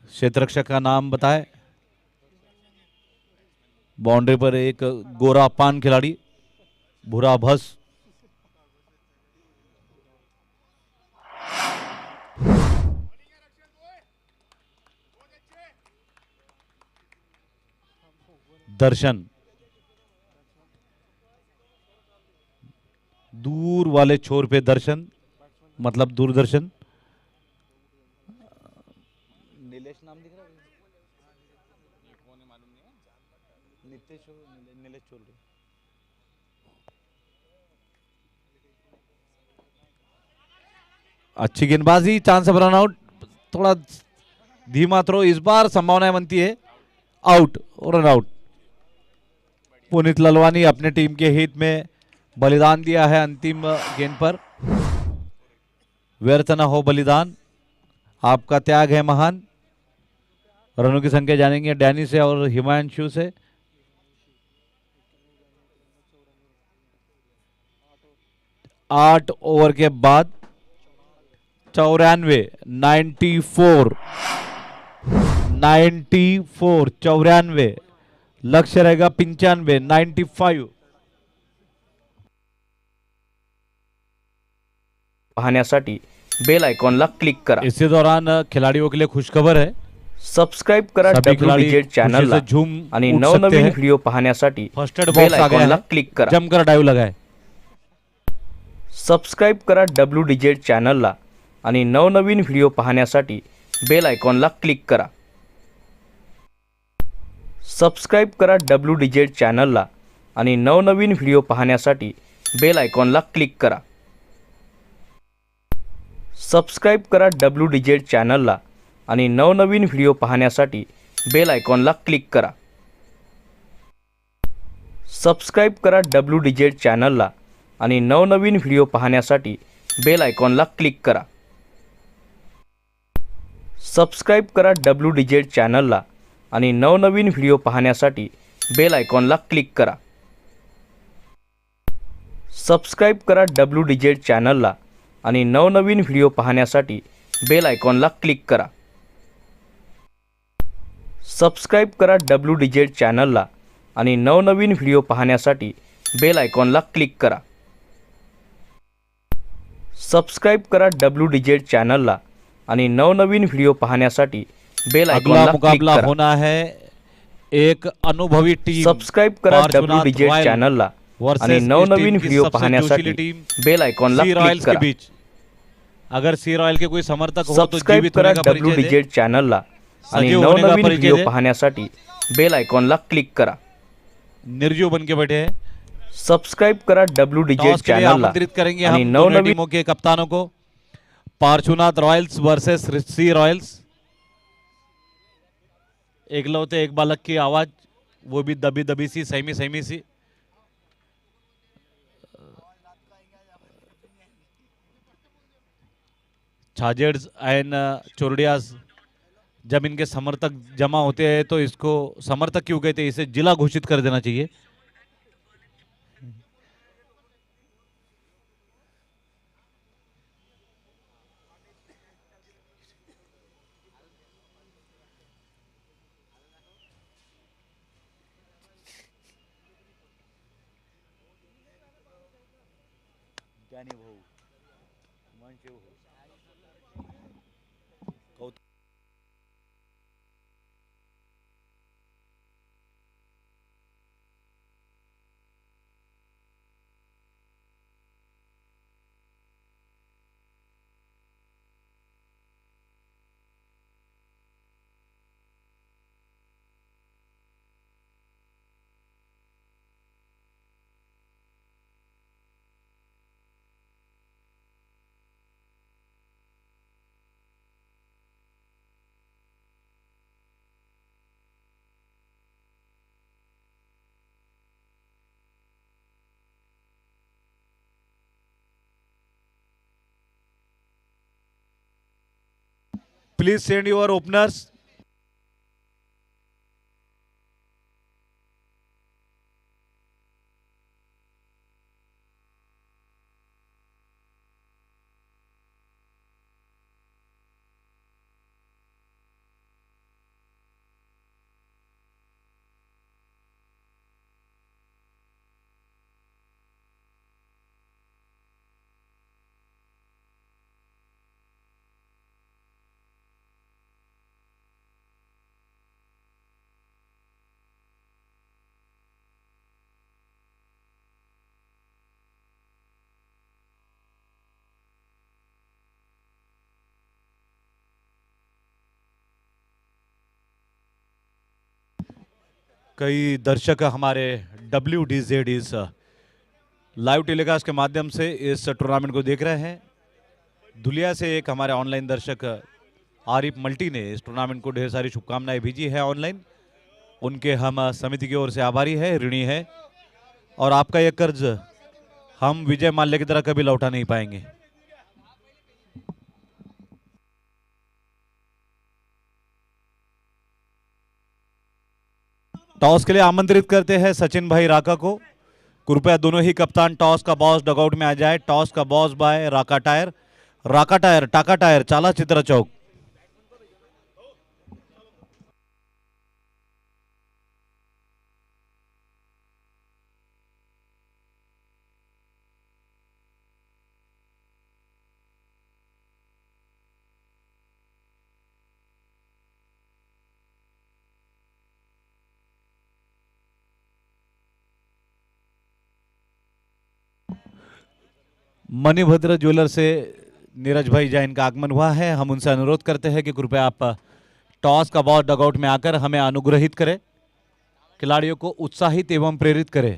क्षेत्ररक्षक का नाम बताए। बाउंड्री पर एक गोरा पान खिलाड़ी, भूरा भस। दर्शन दूर वाले छोर पे दर्शन, मतलब दूरदर्शन। नीलेश नाम दिख रहा है, कौन है मालूम नहीं है। नीलेश चौधरी। अच्छी गेंदबाजी, चांस ऑफ रन आउट। थोड़ा धीमा थ्रो, इस बार संभावनाएं बनती है। Out, run out. Puneet Lalwani अपने टीम के हित में बलिदान दिया है अंतिम गेंद पर। व्यर्थ न हो बलिदान, आपका त्याग है महान। रनों की संख्या जानेंगे डैनी से और हिमांशु से। आठ ओवर के बाद 94, 94, लक्ष्य रहेगा 95, 95। पाहण्यासाठी बेल आयकॉनला क्लिक करा। इसी दौरान खिलाड़ियों के लिए खुशखबर है, सबस्क्राईब करा सभी डब्ल्यू खिलाड़ी डिजेट खुशी चॅनलला से झूम आणि उठ सकते नवनवीन हैं। व्हिडिओ पाहण्यासाठी फर्स्ट एड बेल बॉक्स आ गया आयकॉनला है, क्लिक करा। जमकर डाइव लगाए। सबस्क्राईब करा डब्ल्यू डिजेट चॅनलला आणि नवनवीन व्हिडिओ पाहण्यासाठी बेल आयकॉनला क्लिक करा। सबस्क्राईब करा डब्ल्यू डिजेट चॅनलला आणि नवनवीन व्हिडिओ पाहण्यासाठी बेल आयकॉनला क्लिक करा। सबस्क्राईब करा डब्ल्यू डिजेट चॅनलला आणि नवनवीन व्हिडिओ पाहण्यासाठी बेल आयकॉनला क्लिक करा। सबस्क्राईब करा डब्ल्यू डिजेट चॅनलला आणि नवनवीन व्हिडिओ पाहण्यासाठी बेल आयकॉनला क्लिक करा. सबस्क्राईब करा WDZ चॅनलला आणि नवनवीन व्हिडिओ पाहण्यासाठी बेल आयकॉनला क्लिक करा. सबस्क्राईब करा WDZ चॅनलला आणि नवनवीन व्हिडिओ पाहण्यासाठी बेल आयकॉनला क्लिक करा. सबस्क्राईब करा WDZ चॅनलला आणि नवनवीन व्हिडिओ पाहण्यासाठी बेल आयकॉनला क्लिक करा. सबस्क्राईब करा WDZ चॅनलला आणि नवनवीन व्हिडिओ पाहण्यासाठी बेल अगला आयकॉनला क्लिक मुकाबला करा. होना है एक अनुभवी टीम सबस्क्राईब करा पार्श्वनाथ WDZ रॉयल चॅनलला वर्सेस आणि इस नवनवीन टीम की व्हिडिओ सबसे पाहण्यासाठी जोशीली टीम बेल आयकॉनला सी क्लिक रॉयल्स के करा. बीच. अगर सी रॉयल के कोई समर्थक हो तो सबस्क्राईब जीवित करा होने का परिचय दे. WDZ चॅनलला आणि सजीव होने का नवनवीन परिचय व्हिडिओ दे. पाहण्यासाठी बेल आयकॉनला क्लिक करा. निर्जीव बन के बैठे हैं. सबस्क्राईब करा WDZ टॉस के लिए चॅनलला आमंत्रित करेंगे आणि हम दोनों नवनवीन टीमों के कप्तानों को. Parshvanath royals versus C royals. एकलौते एक बालक की आवाज, वो भी दबी दबी सी, सहमी सहमी सी. छाजेड्स एंड चोरडियास, जब इनके समर्थक जमा होते हैं तो इसको समर्थक क्यों कहते हैं, इसे जिला घोषित कर देना चाहिए. Please send your openers. कई दर्शक हमारे WDZ इस लाइव टेलीकास्ट के माध्यम से इस टूर्नामेंट को देख रहे हैं. धुलिया से एक हमारे ऑनलाइन दर्शक आरिफ मल्टी ने इस टूर्नामेंट को ढेर सारी शुभकामनाएं भेजी है ऑनलाइन. उनके हम समिति की ओर से आभारी है, ऋणी है, और आपका यह कर्ज हम विजय माल्या की तरह कभी लौटा नहीं पाएंगे. टॉस के लिए आमंत्रित करते हैं सचिन भाई राका को. कृपया दोनों ही कप्तान टॉस का बॉस डगआउट में आ जाए. टॉस का बॉस बाय राका टायर. राका टायर, टाका टायर, चाला चित्र चौक. मणिभद्र ज्वेलर से नीरज भाई जैन का आगमन हुआ है. हम उनसे अनुरोध करते हैं कि कृपया आप टॉस का बॉस डगआउट में आकर हमें अनुग्रहित करें, खिलाड़ियों को उत्साहित एवं प्रेरित करें.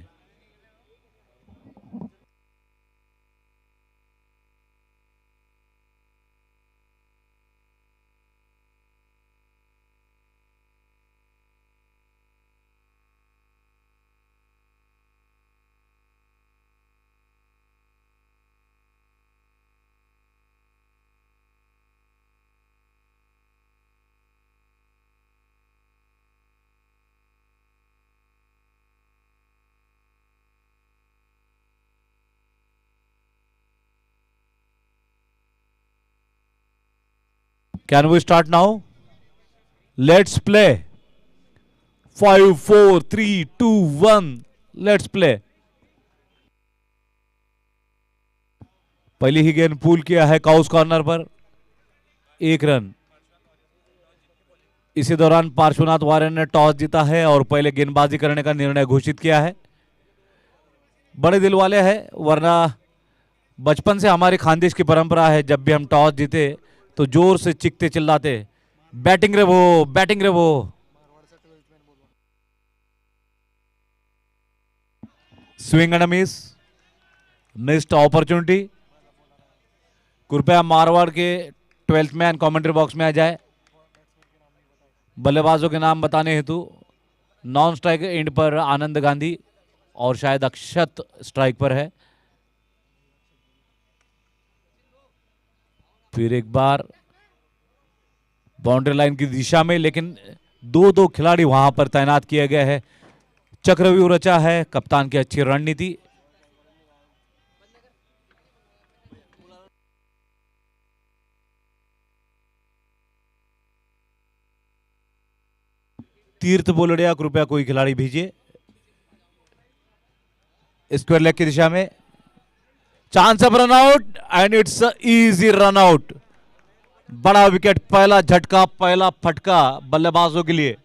Can we start now? Let's play. 5 4 3 2 1. Let's play. पहली ही गेंद पुल किया है काउस कॉर्नर पर. 1 रन. इसी दौरान पार्श्वनाथ वारियर ने टॉस जीता है और पहले गेंदबाजी करने का निर्णय घोषित किया है. बड़े दिल वाले हैं, वरना बचपन से हमारी खानदेश की परंपरा है, जब भी हम टॉस जीते तो जोर से चीखते चिल्लाते, बैटिंग रे वो, बैटिंग रे वो. Swing and miss. Missed opportunity. कृपया मारवाड़ के 12th मैन कमेंट्री बॉक्स में आ जाए. बल्लेबाजों के नाम बताने हेतु नॉन स्ट्राइक एंड पर आनंद गांधी और शायद अक्षत स्ट्राइक पर है. फिर एक बार बाउंड्री लाइन की दिशा में, लेकिन दो खिलाड़ी वहां पर तैनात किए गए हैं. चक्रव्यूह रचा है, कप्तान की अच्छी रणनीति. तीर्थ बोलड़िया, कृपया कोई खिलाड़ी भेजिए. स्क्वायर लेग की दिशा में. Chance of run out and it's easy run out. बड़ा विकेट, पहला झटका, पहला फटका बल्लेबाजों के लिए.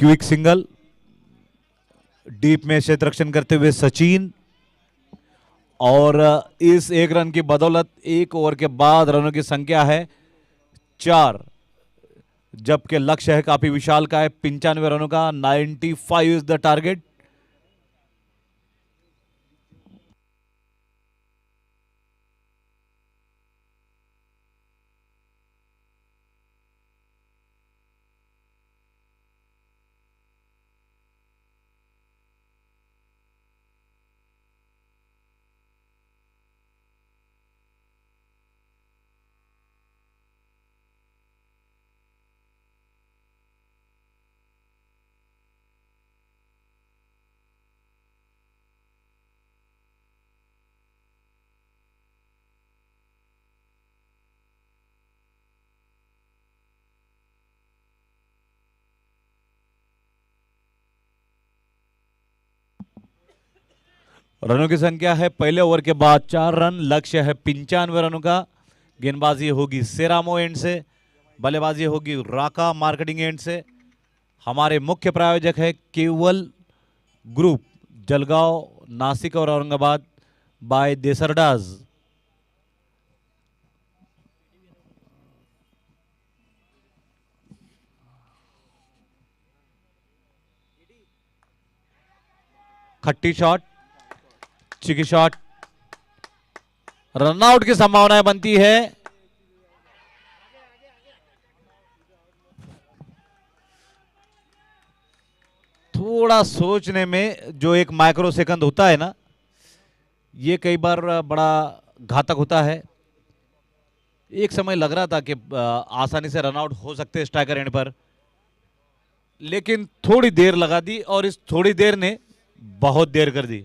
Quick single. डीप में क्षेत्ररक्षण करते हुए सचिन, और इस 1 रन की बदौलत 1 ओवर के बाद रनों की संख्या है 4, जबकि लक्ष्य है काफी विशाल का है, 95 रनों का. 95 इज द टारगेट. रनों की संख्या है पहले ओवर के बाद 4 रन. लक्ष्य है 95 रनों का. गेंदबाजी होगी सेरामो एंड से, बल्लेबाजी होगी राका मार्केटिंग एंड से. हमारे मुख्य प्रायोजक है केवल ग्रुप, जलगांव, नासिक और औरंगाबाद बाय देसरडाज. खट्टी शॉट, चिकी शॉट, रनआउट की संभावनाएं बनती है. थोड़ा सोचने में जो एक माइक्रो सेकंड होता है ना, ये कई बार बड़ा घातक होता है। एक समय लग रहा था कि आसानी से रन आउट हो सकते स्ट्राइकर एंड पर, लेकिन थोड़ी देर लगा दी और इस थोड़ी देर ने बहुत देर कर दी।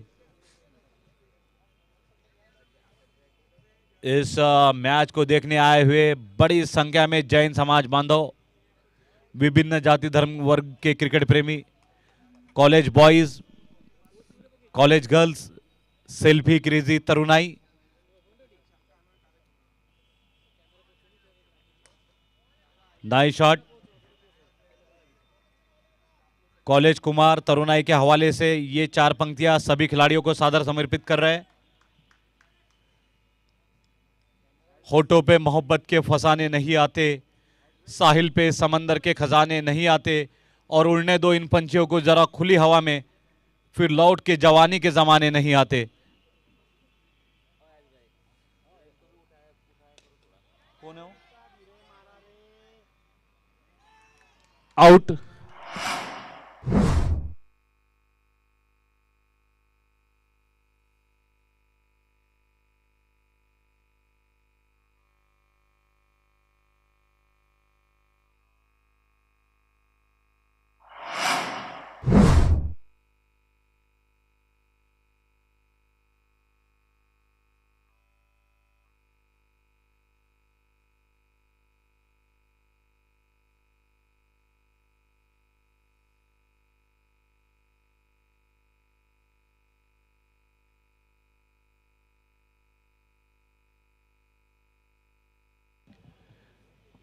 इस मैच को देखने आए हुए बड़ी संख्या में जैन समाज बांधव, विभिन्न जाति धर्म वर्ग के क्रिकेट प्रेमी, college boys, college girls, selfie crazy तरुणाई, नाइस शॉट। कॉलेज कुमार तरुणाई के हवाले से ये 4 पंक्तियां सभी खिलाड़ियों को सादर समर्पित कर रहे हैं। होठों पे मोहब्बत के फसाने नहीं आते, साहिल पे समंदर के खजाने नहीं आते, और उड़ने दो इन पंछियों को जरा खुली हवा में, फिर लौट के जवानी के जमाने नहीं आते। कौन है वो? आउट।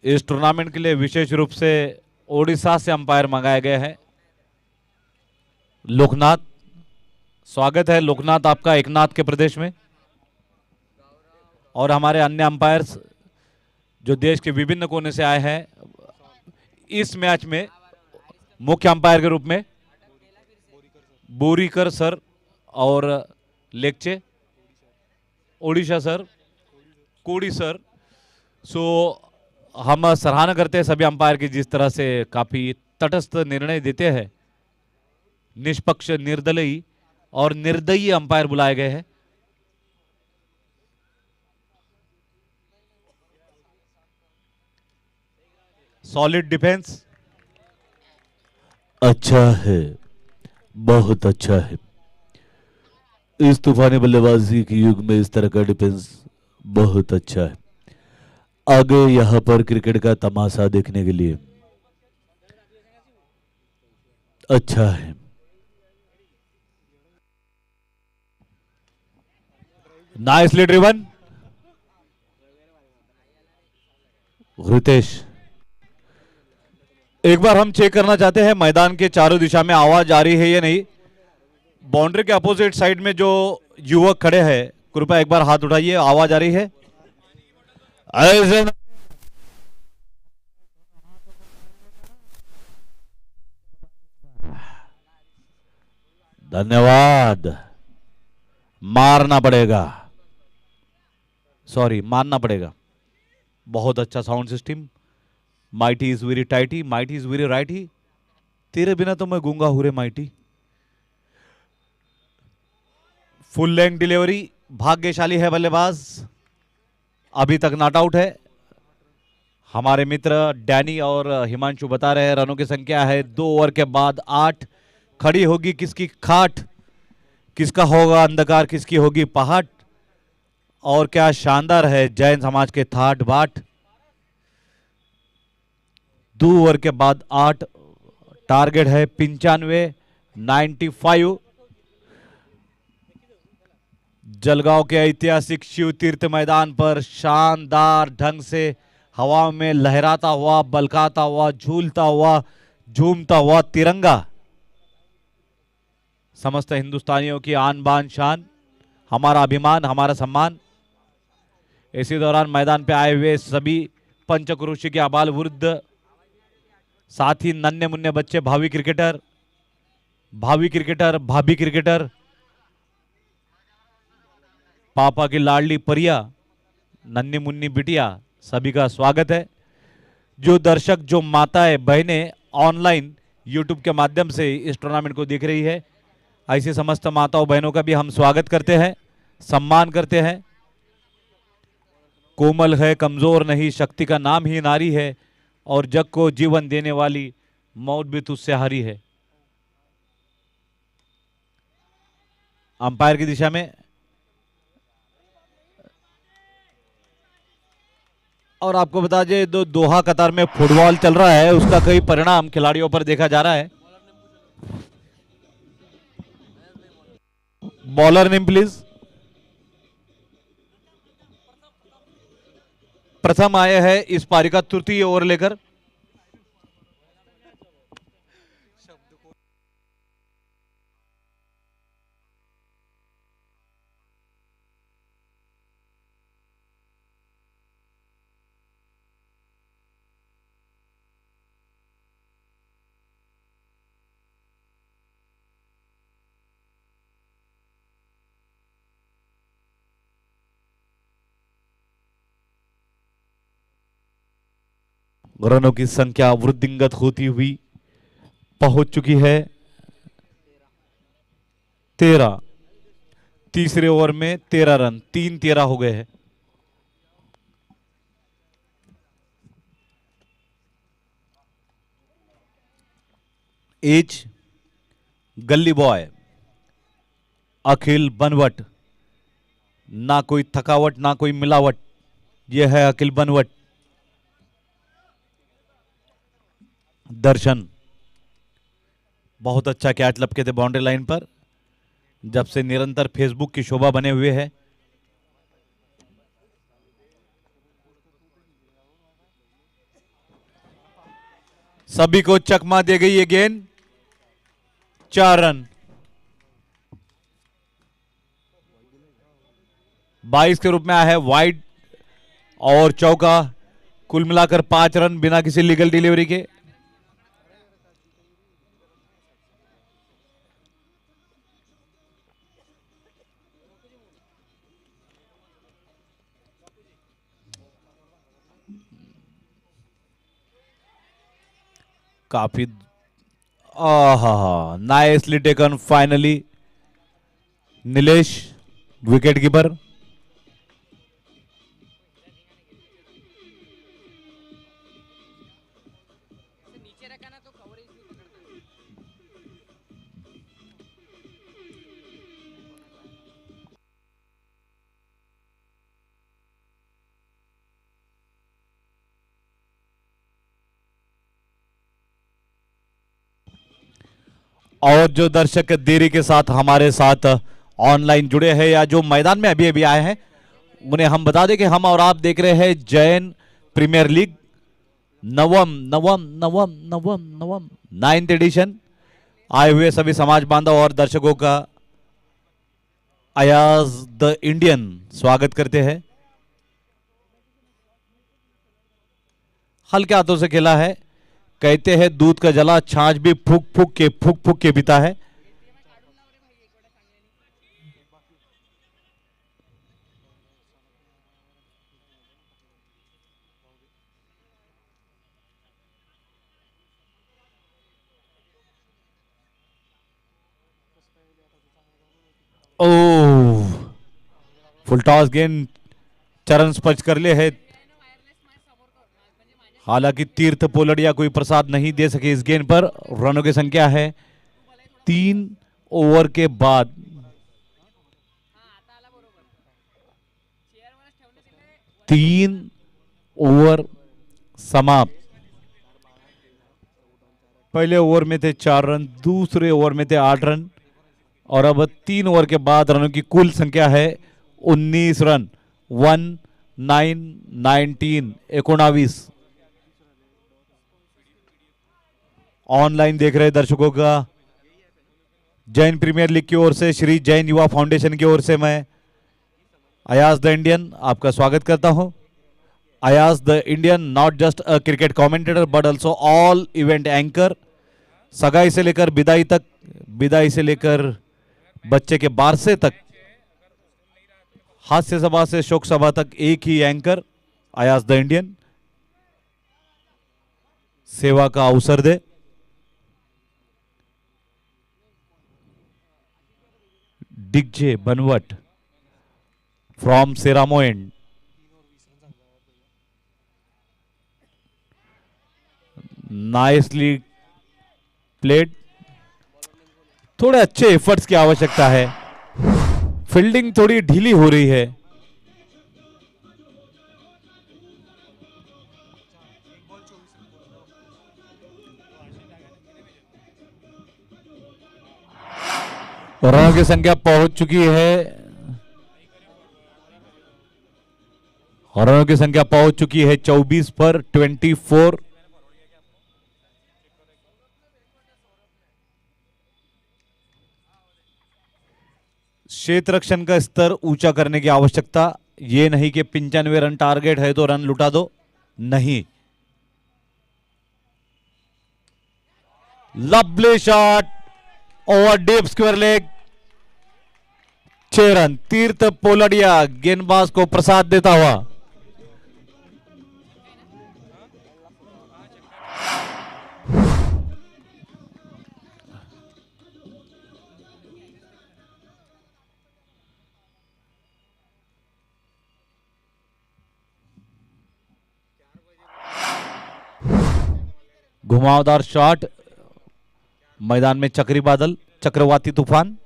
इस टूर्नामेंट के लिए विशेष रूप से ओडिशा से अंपायर मंगाए गए हैं। लोकनाथ, स्वागत है लोकनाथ आपका एकनाथ के प्रदेश में। और हमारे अन्य अंपायर्स जो देश के विभिन्न कोने से आए हैं इस मैच में, मुख्य अंपायर के रूप में बोरीकर सर और लेक्चे, ओडिशा सर, कोड़ी सर। सो हम सराहना करते हैं सभी अंपायर की, जिस तरह से काफी तटस्थ निर्णय देते हैं। निष्पक्ष, निर्दलीय और निर्दयी अंपायर बुलाए गए हैं। सॉलिड डिफेंस अच्छा है, बहुत अच्छा है। इस तूफानी बल्लेबाजी के युग में इस तरह का डिफेंस बहुत अच्छा है। आगे यहां पर क्रिकेट का तमाशा देखने के लिए अच्छा है। Nicely driven Ritesh. एक बार हम चेक करना चाहते हैं मैदान के चारों दिशा में आवाज आ रही है या नहीं। बाउंड्री के अपोजिट साइड में जो युवक खड़े हैं कृपया एक बार हाथ उठाइए, आवाज आ रही है? ऐसे धन्यवाद। मारना पड़ेगा, सॉरी मानना पड़ेगा। बहुत अच्छा sound system. Mighty is very tighty, mighty is very righty. तेरे बिना तो मैं गूंगा हूं रे माइटी। फुल लेंथ डिलीवरी, भाग्यशाली है बल्लेबाज, अभी तक नॉट आउट है। हमारे मित्र डैनी और हिमांशु बता रहे हैं रनों की संख्या है 2 ओवर के बाद 8। खड़ी होगी किसकी खाट, किसका होगा अंधकार, किसकी होगी पहाड़। और क्या शानदार है जैन समाज के थाट बाट। 2 ओवर के बाद 8, टारगेट है 95। जलगांव के ऐतिहासिक शिव तीर्थ मैदान पर शानदार ढंग से हवा में लहराता हुआ, बलकाता हुआ, झूलता हुआ, झूमता हुआ तिरंगा समस्त हिंदुस्तानियों की आन बान शान, हमारा अभिमान, हमारा सम्मान। इसी दौरान मैदान पे आए हुए सभी पंचक्रोशी के आबाल वृद्ध, साथ ही नन्हे मुन्ने बच्चे, भावी क्रिकेटर, भावी क्रिकेटर, भाभी क्रिकेटर, पापा की लाडली परिया, नन्ही मुन्नी बिटिया, सभी का स्वागत है। जो दर्शक, जो माताएं, बहनें ऑनलाइन यूट्यूब के माध्यम से इस टूर्नामेंट को देख रही है, ऐसी समस्त माताओं बहनों का भी हम स्वागत करते हैं, सम्मान करते हैं। कोमल है, कमजोर नहीं, शक्ति का नाम ही नारी है, और जग को जीवन देने वाली मौत भी तुझसे हारी है। अंपायर की दिशा में, और आपको बता दें दोहा कतार में फुटबॉल चल रहा है, उसका कई परिणाम खिलाड़ियों पर देखा जा रहा है। Bowler name please. प्रथम आए हैं इस पारी का तृतीय ओवर लेकर। रनों की संख्या वृद्धिंगत होती हुई पहुंच चुकी है 13। तीसरे ओवर में 13 रन, 3-13 हो गए हैं। एज गली बॉय अखिल बनवट, ना कोई थकावट ना कोई मिलावट, यह है अखिल बनवट। दर्शन बहुत अच्छा कैच लपके थे बाउंड्री लाइन पर, जब से निरंतर फेसबुक की शोभा बने हुए है। सभी को चकमा दे गई ये गेंद, 4 रन। 22 के रूप में आया है वाइड और चौका, कुल मिलाकर 5 रन बिना किसी लीगल डिलीवरी के। काफी nicely taken finally Nilesh, wicket keeper. और जो दर्शक देरी के साथ हमारे साथ ऑनलाइन जुड़े हैं या जो मैदान में अभी अभी आए हैं, उन्हें हम बता दें कि हम और आप देख रहे हैं जैन प्रीमियर लीग नवम 9th एडिशन। आए हुए सभी समाज बांधव और दर्शकों का अयाज द इंडियन स्वागत करते हैं। हल्के हाथों से खेला है, कहते हैं दूध का जला छाछ भी फूक फूक के पीता है। ओह, फुल टॉस गेंद चरण स्पर्श कर ले है, हालांकि तीर्थ पोलड़ या कोई प्रसाद नहीं दे सके इस गेंद पर। रनों की संख्या है 3 ओवर के बाद 3 ओवर समाप्त। पहले ओवर में थे 4 रन, दूसरे ओवर में थे 8 रन, और अब 3 ओवर के बाद रनों की कुल संख्या है 19 रन। 19 ऑनलाइन देख रहे दर्शकों का जैन प्रीमियर लीग की ओर से, श्री जैन युवा फाउंडेशन की ओर से मैं अयाज द इंडियन आपका स्वागत करता हूं। Ayaz the Indian not just a cricket commentator but also all event anchor. सगाई से लेकर विदाई तक, विदाई से लेकर बच्चे के बारसे तक, हास्य सभा से शोक सभा तक एक ही एंकर अयाज द इंडियन। सेवा का अवसर दे। डिग्जे बनवट फ्रॉम सेरामोएंड, नाइसली प्लेड। थोड़े अच्छे एफर्ट्स की आवश्यकता है, फील्डिंग थोड़ी ढीली हो रही है। रनों की संख्या पहुंच चुकी है, रनों की संख्या पहुंच चुकी है 24 पर 24। क्षेत्र रक्षण का स्तर ऊंचा करने की आवश्यकता, ये नहीं कि 95 रन टारगेट है तो रन लुटा दो, नहीं। Lovely shot over deep square leg, 6 run. तीर्थ पोलड़िया गेंदबाज को प्रसाद देता हुआ। घुमावदार शॉट, मैदान में चक्री बादल, चक्रवाती तूफान।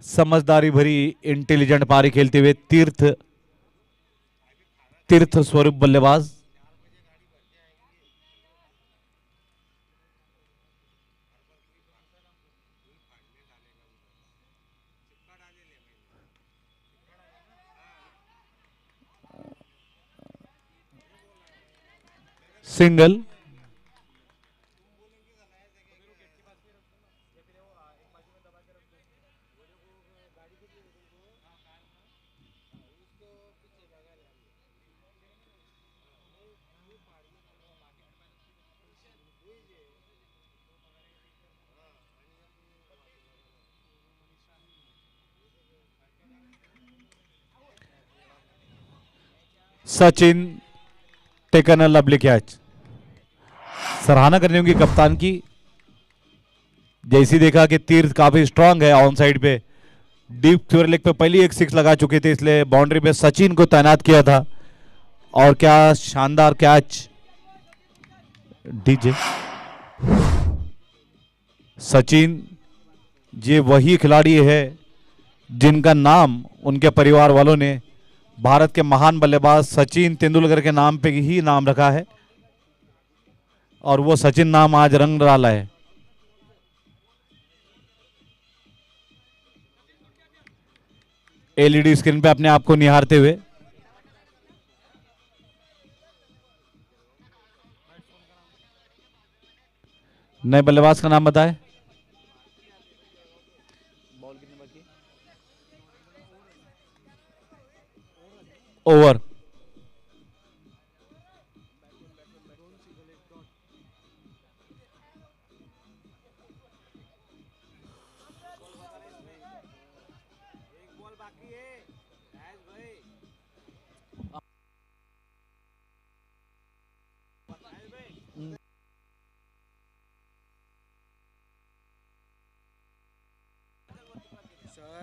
समझदारी भरी इंटेलिजेंट पारी खेलते हुए तीर्थ स्वरूप बल्लेबाज। Single, Sachin taken a lovely catch. सराहना करनी होगी कप्तान की, जैसी देखा कि तीर्थ काफी स्ट्रांग है ऑन साइड पे, डीप स्क्वायर लेग पे पहली एक 6 लगा चुके थे, इसलिए बाउंड्री पे सचिन को तैनात किया था। और क्या शानदार कैच डीजे। सचिन ये वही खिलाड़ी है जिनका नाम उनके परिवार वालों ने भारत के महान बल्लेबाज सचिन तेंदुलकर के नाम पे ही नाम रखा है, और वो सचिन नाम आज रंग डाला है। एलईडी स्क्रीन पे अपने आप को निहारते हुए नए बल्लेबाज का नाम बताएं। ओवर।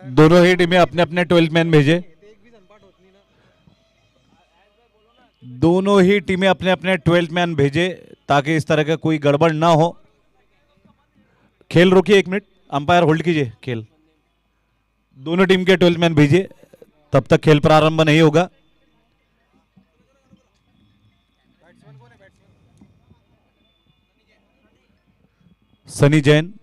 दोनों ही टीमें अपने अपने 12 मैन भेजे, दोनों ही टीमें अपने अपने 12 मैन भेजे ताकि इस तरह का कोई गड़बड़ ना हो। खेल रोकिए 1 मिनट, अंपायर होल्ड कीजिए खेल। दोनों टीम के 12 मैन भेजिए, तब तक खेल प्रारंभ नहीं होगा। सनी जैन,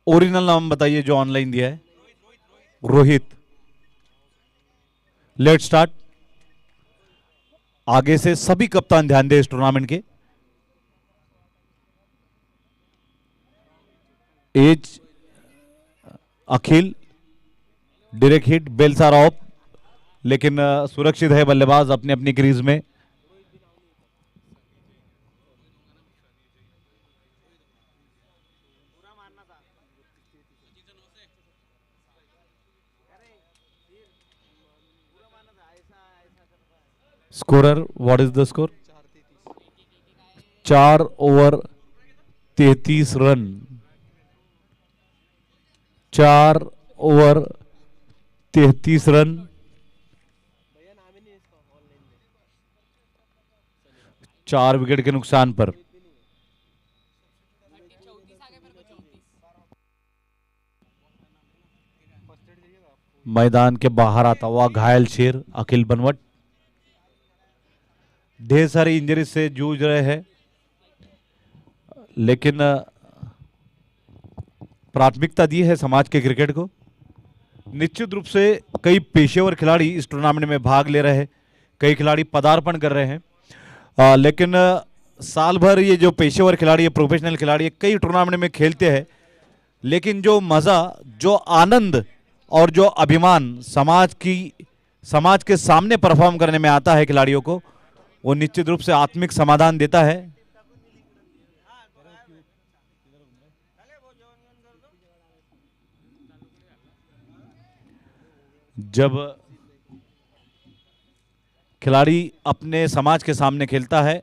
ओरिजिनल नाम बताइए जो ऑनलाइन दिया है। रोहित। Late start. आगे से सभी कप्तान ध्यान दें इस टूर्नामेंट के। Edge Akhil, direct hit, bells are off, लेकिन सुरक्षित है बल्लेबाज अपनी अपनी क्रीज में। Scorer, what is the score? 4 over 33 run. 4 over 33 run. 4 wicket के नुकसान पर। मैदान के बाहर आता हुआ घायल शेर अखिल बनवट ढेर सारी इंजरी से जूझ रहे हैं, लेकिन प्राथमिकता दी है समाज के क्रिकेट को। निश्चित रूप से कई पेशेवर खिलाड़ी इस टूर्नामेंट में भाग ले रहे हैं, कई खिलाड़ी पदार्पण कर रहे हैं, लेकिन साल भर ये जो पेशेवर खिलाड़ी है, प्रोफेशनल खिलाड़ी है, कई टूर्नामेंट में खेलते हैं, लेकिन जो मज़ा, जो आनंद और जो अभिमान समाज के सामने परफॉर्म करने में आता है खिलाड़ियों को, वो निश्चित रूप से आत्मिक समाधान देता है। जब खिलाड़ी अपने समाज के सामने खेलता है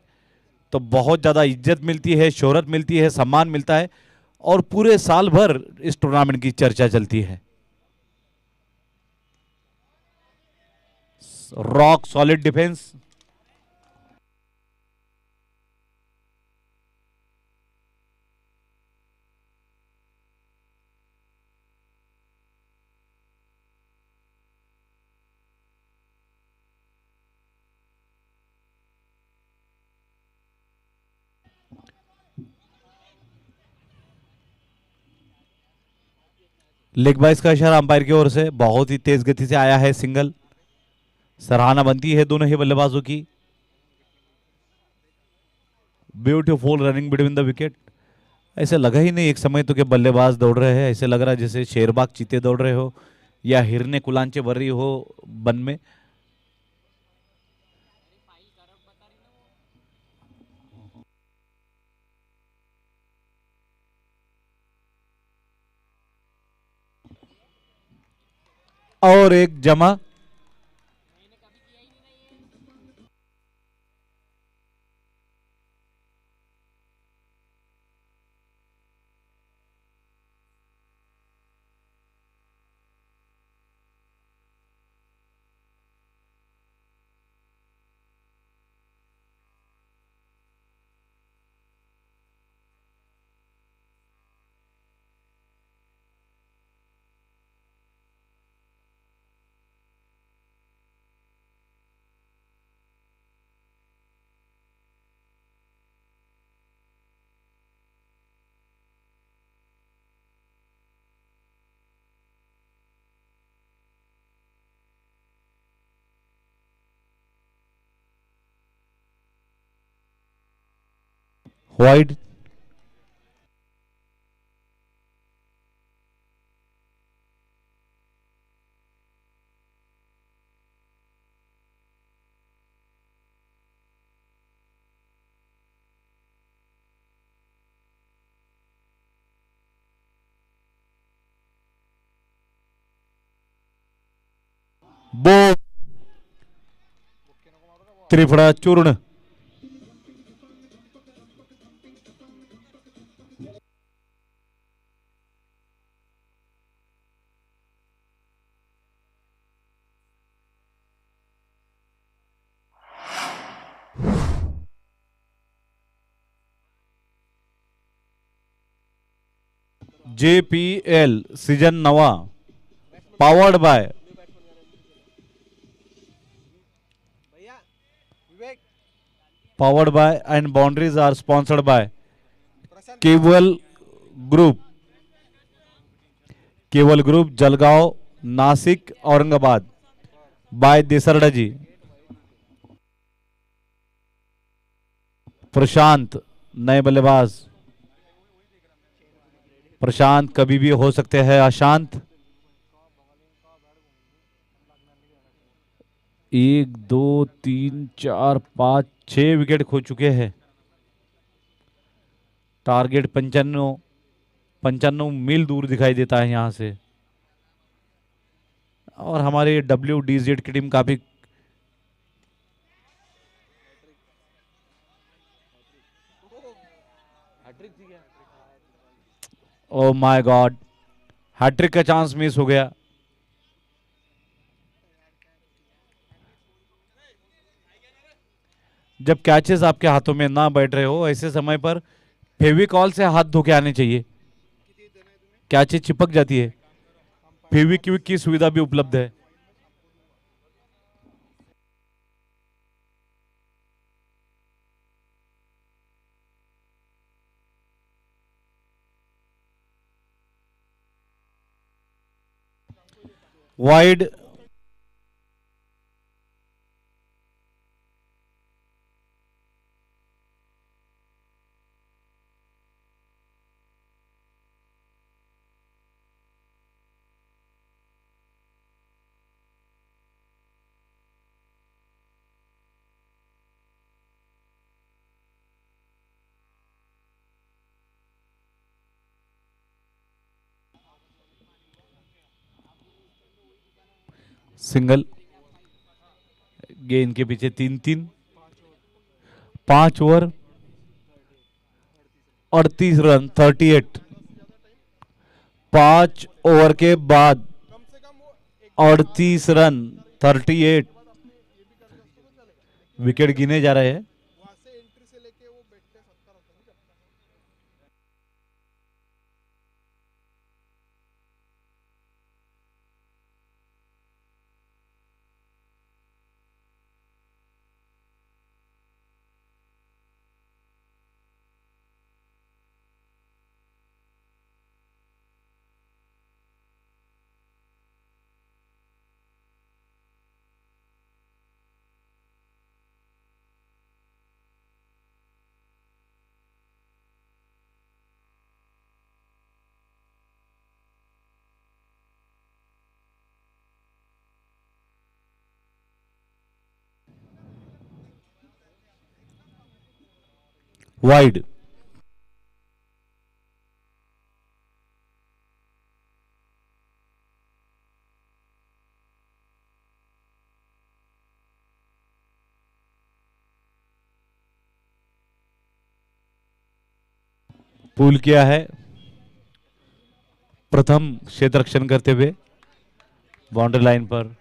तो बहुत ज़्यादा इज्जत मिलती है, शोहरत मिलती है, सम्मान मिलता है और पूरे साल भर इस टूर्नामेंट की चर्चा चलती है। Rock solid defence. लेग बाइस का इशारा अंपायर की ओर से, बहुत ही तेज गति से आया है सिंगल। सराहना बनती है दोनों ही बल्लेबाजों की। Beautiful running between the wicket. ऐसे लगा ही नहीं एक समय तो कि बल्लेबाज दौड़ रहे हैं, ऐसे लग रहा है जैसे शेरबाग चीते दौड़ रहे हो या हिरने कुलांचे भर रही हो वन में। और एक जमा। वाइड। बो त्रिफड़ा चूर्ण। JPL season 9 powered by and boundaries are sponsored by group Kewal group Jalgaon, Nashik, Aurangabad by Desarda ji. Prashant नए बल्लेबाज। प्रशांत कभी भी हो सकते हैं अशांत। 1 2 3 4 5 6 विकेट खो चुके हैं। टारगेट 95 मील दूर दिखाई देता है यहां से। और हमारे WDZ की टीम काफी ओ माय गॉड, हैट्रिक का चांस मिस हो गया। जब कैचेस आपके हाथों में ना बैठ रहे हो ऐसे समय पर फेविकॉल से हाथ धो के आने चाहिए, कैचेस चिपक जाती है। फेविक्विक की सुविधा भी उपलब्ध है। वाइड, सिंगल, गेंद के पीछे 3-3। 5 ओवर 38 रन 38। 5 ओवर के बाद 38 रन 38 विकेट गिने जा रहे हैं। वाइड, पुल किया है प्रथम क्षेत्र रक्षण करते हुए बाउंड्री लाइन पर।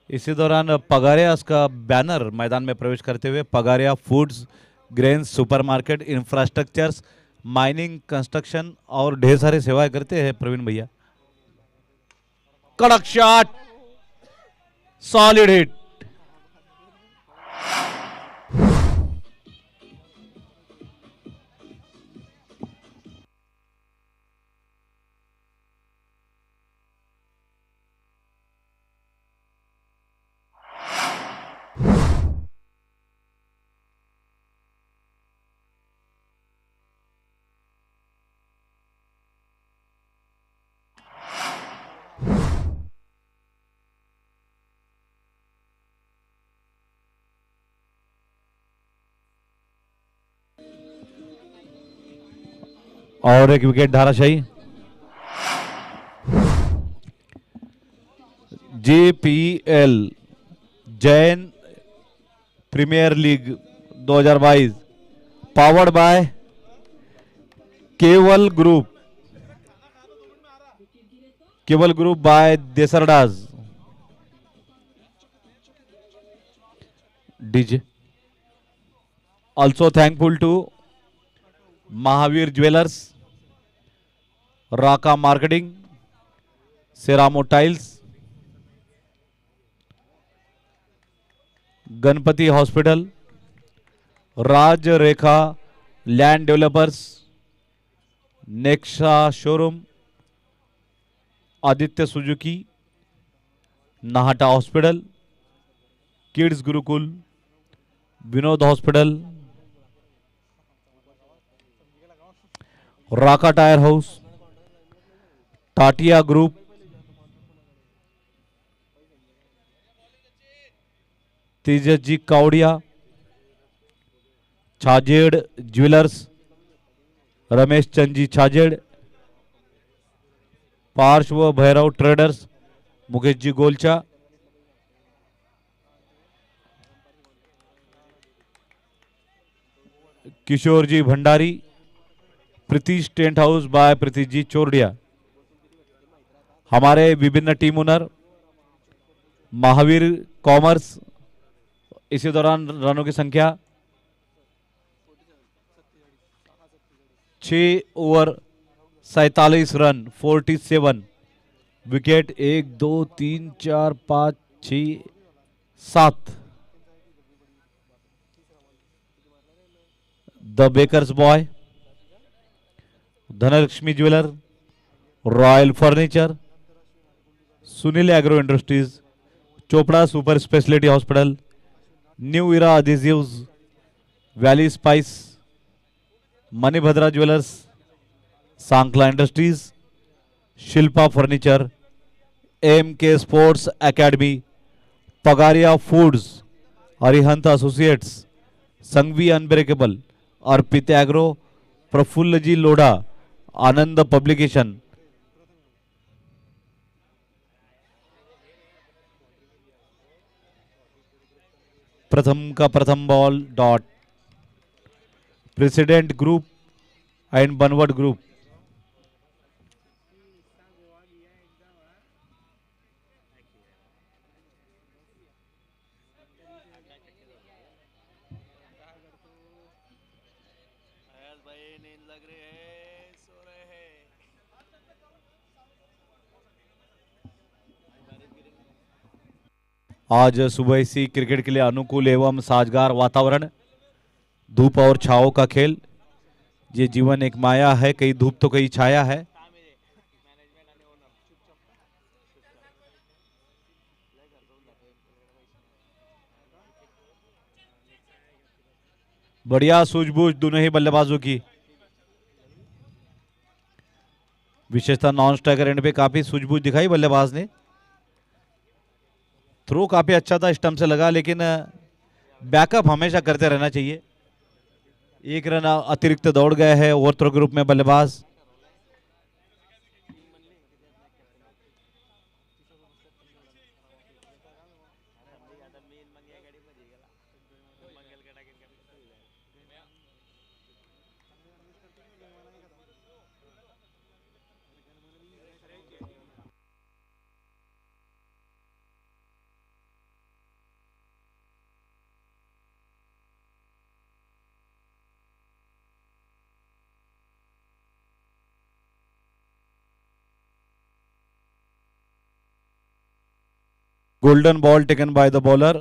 इसी दौरान पगारिया का बैनर मैदान में प्रवेश करते हुए Pagaria foods, grains, supermarket, infrastructures, mining, construction और ढेर सारी सेवाएं करते हैं प्रवीण भैया। कड़क शॉट, सॉलिड हिट। और एक विकेट धाराशाही। JPL Jain premier league 2022 powered by Kewal group, Kewal group by Desardas DJ. Also thankful to Mahavir Jewelers, Raka Marketing, Seramo Tiles, Ganpati hospital, Raj Rekha land developers, Nexa showroom, Aditya Suzuki, Nahata hospital, kids Gurukul, Vinod hospital, Raka tyre house, Tatia group, Tejas ji Kawadia, Chhajed jewellers, Ramesh Chand ji Chhajed, Parshva Bhairav traders, Mukesh ji Golcha, Kishore ji Bhandari, Pritish tent house by Pritish जी चोरडिया। हमारे विभिन्न team owner Mahavir commerce, इसी दौरान रनों की संख्या 6 over 47 run 47, wicket 1 2 3 4 5 6 7। The bakers boy, Dhanlakshmi jeweller, royal furniture, Sunil agro industries, Chopra super speciality hospital, new era adhesives, valley spice, Manibhadra jewellers, Sankla industries, Shilpa furniture, M K sports academy, Pagaria foods, Arihant associates, Sanghvi unbreakable, Arpit agro, Praful ji Lodha, Anand publication. प्रथम का प्रथम ball dot. President group and Banwat group. Ayaz भाई नींद लग रही है, सो रहे हैं। आज सुबह से क्रिकेट के लिए अनुकूल एवं साजगार वातावरण, धूप और छाओं का खेल। ये जीवन एक माया है, कहीं धूप तो कहीं छाया है। बढ़िया सूझबूझ दोनों ही बल्लेबाजों की, विशेषतः नॉन स्ट्राइकर एंड पे काफी सूझबूझ दिखाई बल्लेबाज ने। थ्रो काफी अच्छा था, स्टंप से लगा, लेकिन बैकअप हमेशा करते रहना चाहिए। 1 रन अतिरिक्त दौड़ गए हैं ओवर थ्रो के रूप में बल्लेबाज। Golden ball taken by the bowler,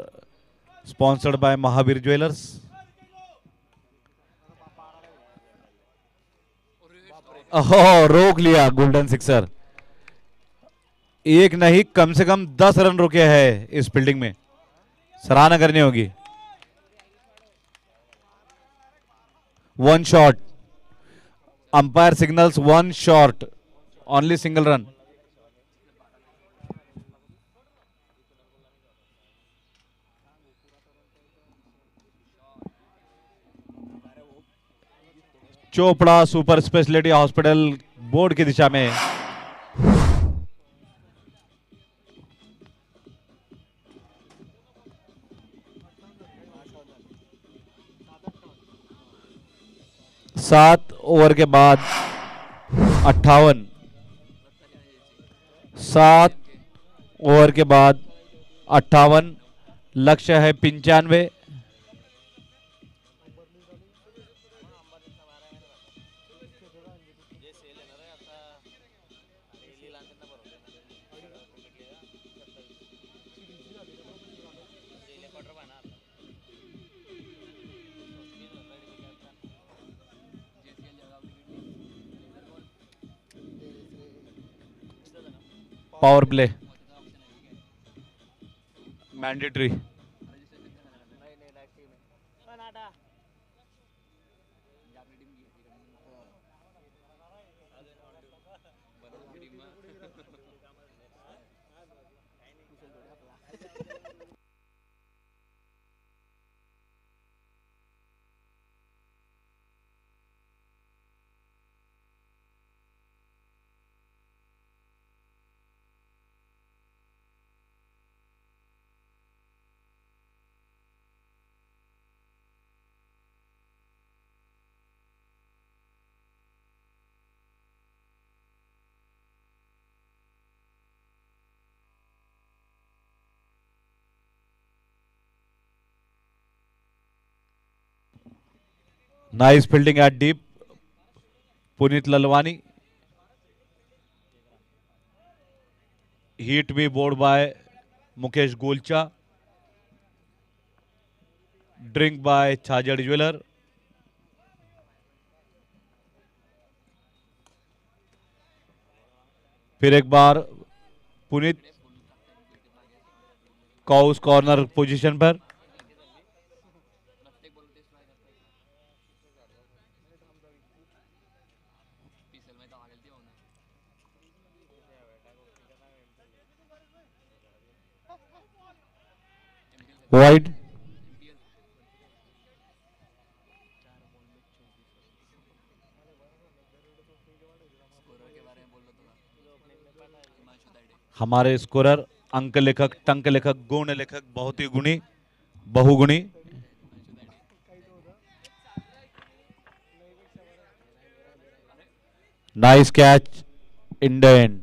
sponsored by Mahavir Jewelers. ओह, रोक लिया गोल्डन सिक्सर। एक नहीं, कम से कम 10 रन रुके हैं इस फील्डिंग में, सराहना करनी होगी। 1 shot, umpire signals 1 shot, only single run. Chopra super speciality hospital board की दिशा में। सात ओवर के बाद 58, 7 ओवर के बाद 58, लक्ष्य है 95। Power play mandatory. Nice fielding at deep, Puneet Lalwani. Hit be bowled by Mukesh Golcha. Drink by Chajar Jeweler. फिर एक बार पुनीत काउस कॉर्नर पोजीशन पर. वाइड. हमारे स्कोरर अंक लेखक, टंक लेखक, गुण लेखक, बहुत ही गुणी, बहुगुणी. Nice catch in the end.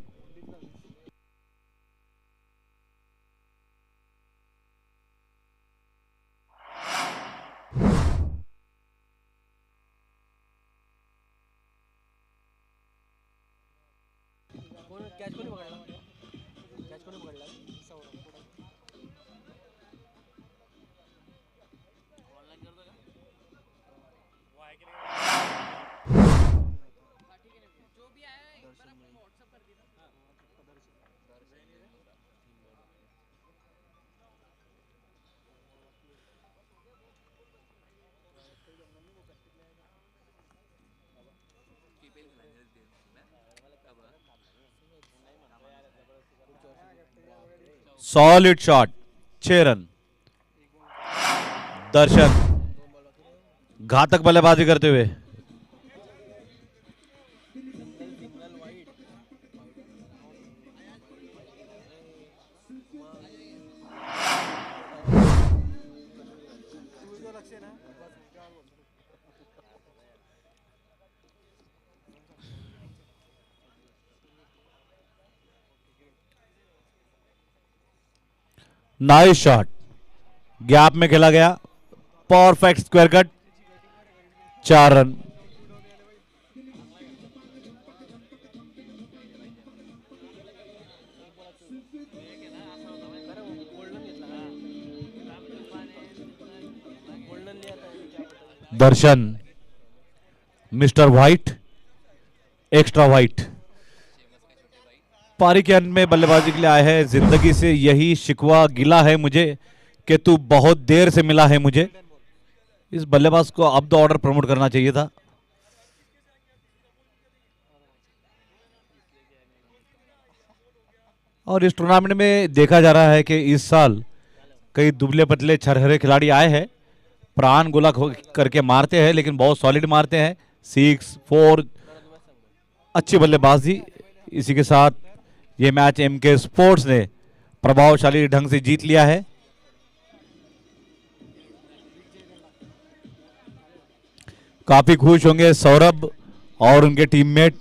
Solid shot, 6 run. Darshan घातक बल्लेबाजी करते हुए. नाइस शॉट, गैप में खेला गया, परफेक्ट स्क्वायर कट, 4 रन. दर्शन, मिस्टर व्हाइट, एक्स्ट्रा व्हाइट, पारी के अंत में बल्लेबाजी के लिए आए हैं. जिंदगी से यही शिकवा गिला है मुझे कि तू बहुत देर से मिला है मुझे. इस बल्लेबाज को अब द ऑर्डर प्रमोट करना चाहिए था. और इस टूर्नामेंट में देखा जा रहा है कि इस साल कई दुबले पतले छरहरे खिलाड़ी आए हैं, प्राण गोला करके मारते हैं, लेकिन बहुत सॉलिड मारते हैं. 6, 4, अच्छी बल्लेबाजी. इसी के साथ ये मैच एमके स्पोर्ट्स ने प्रभावशाली ढंग से जीत लिया है. काफी खुश होंगे सौरभ और उनके टीममेट.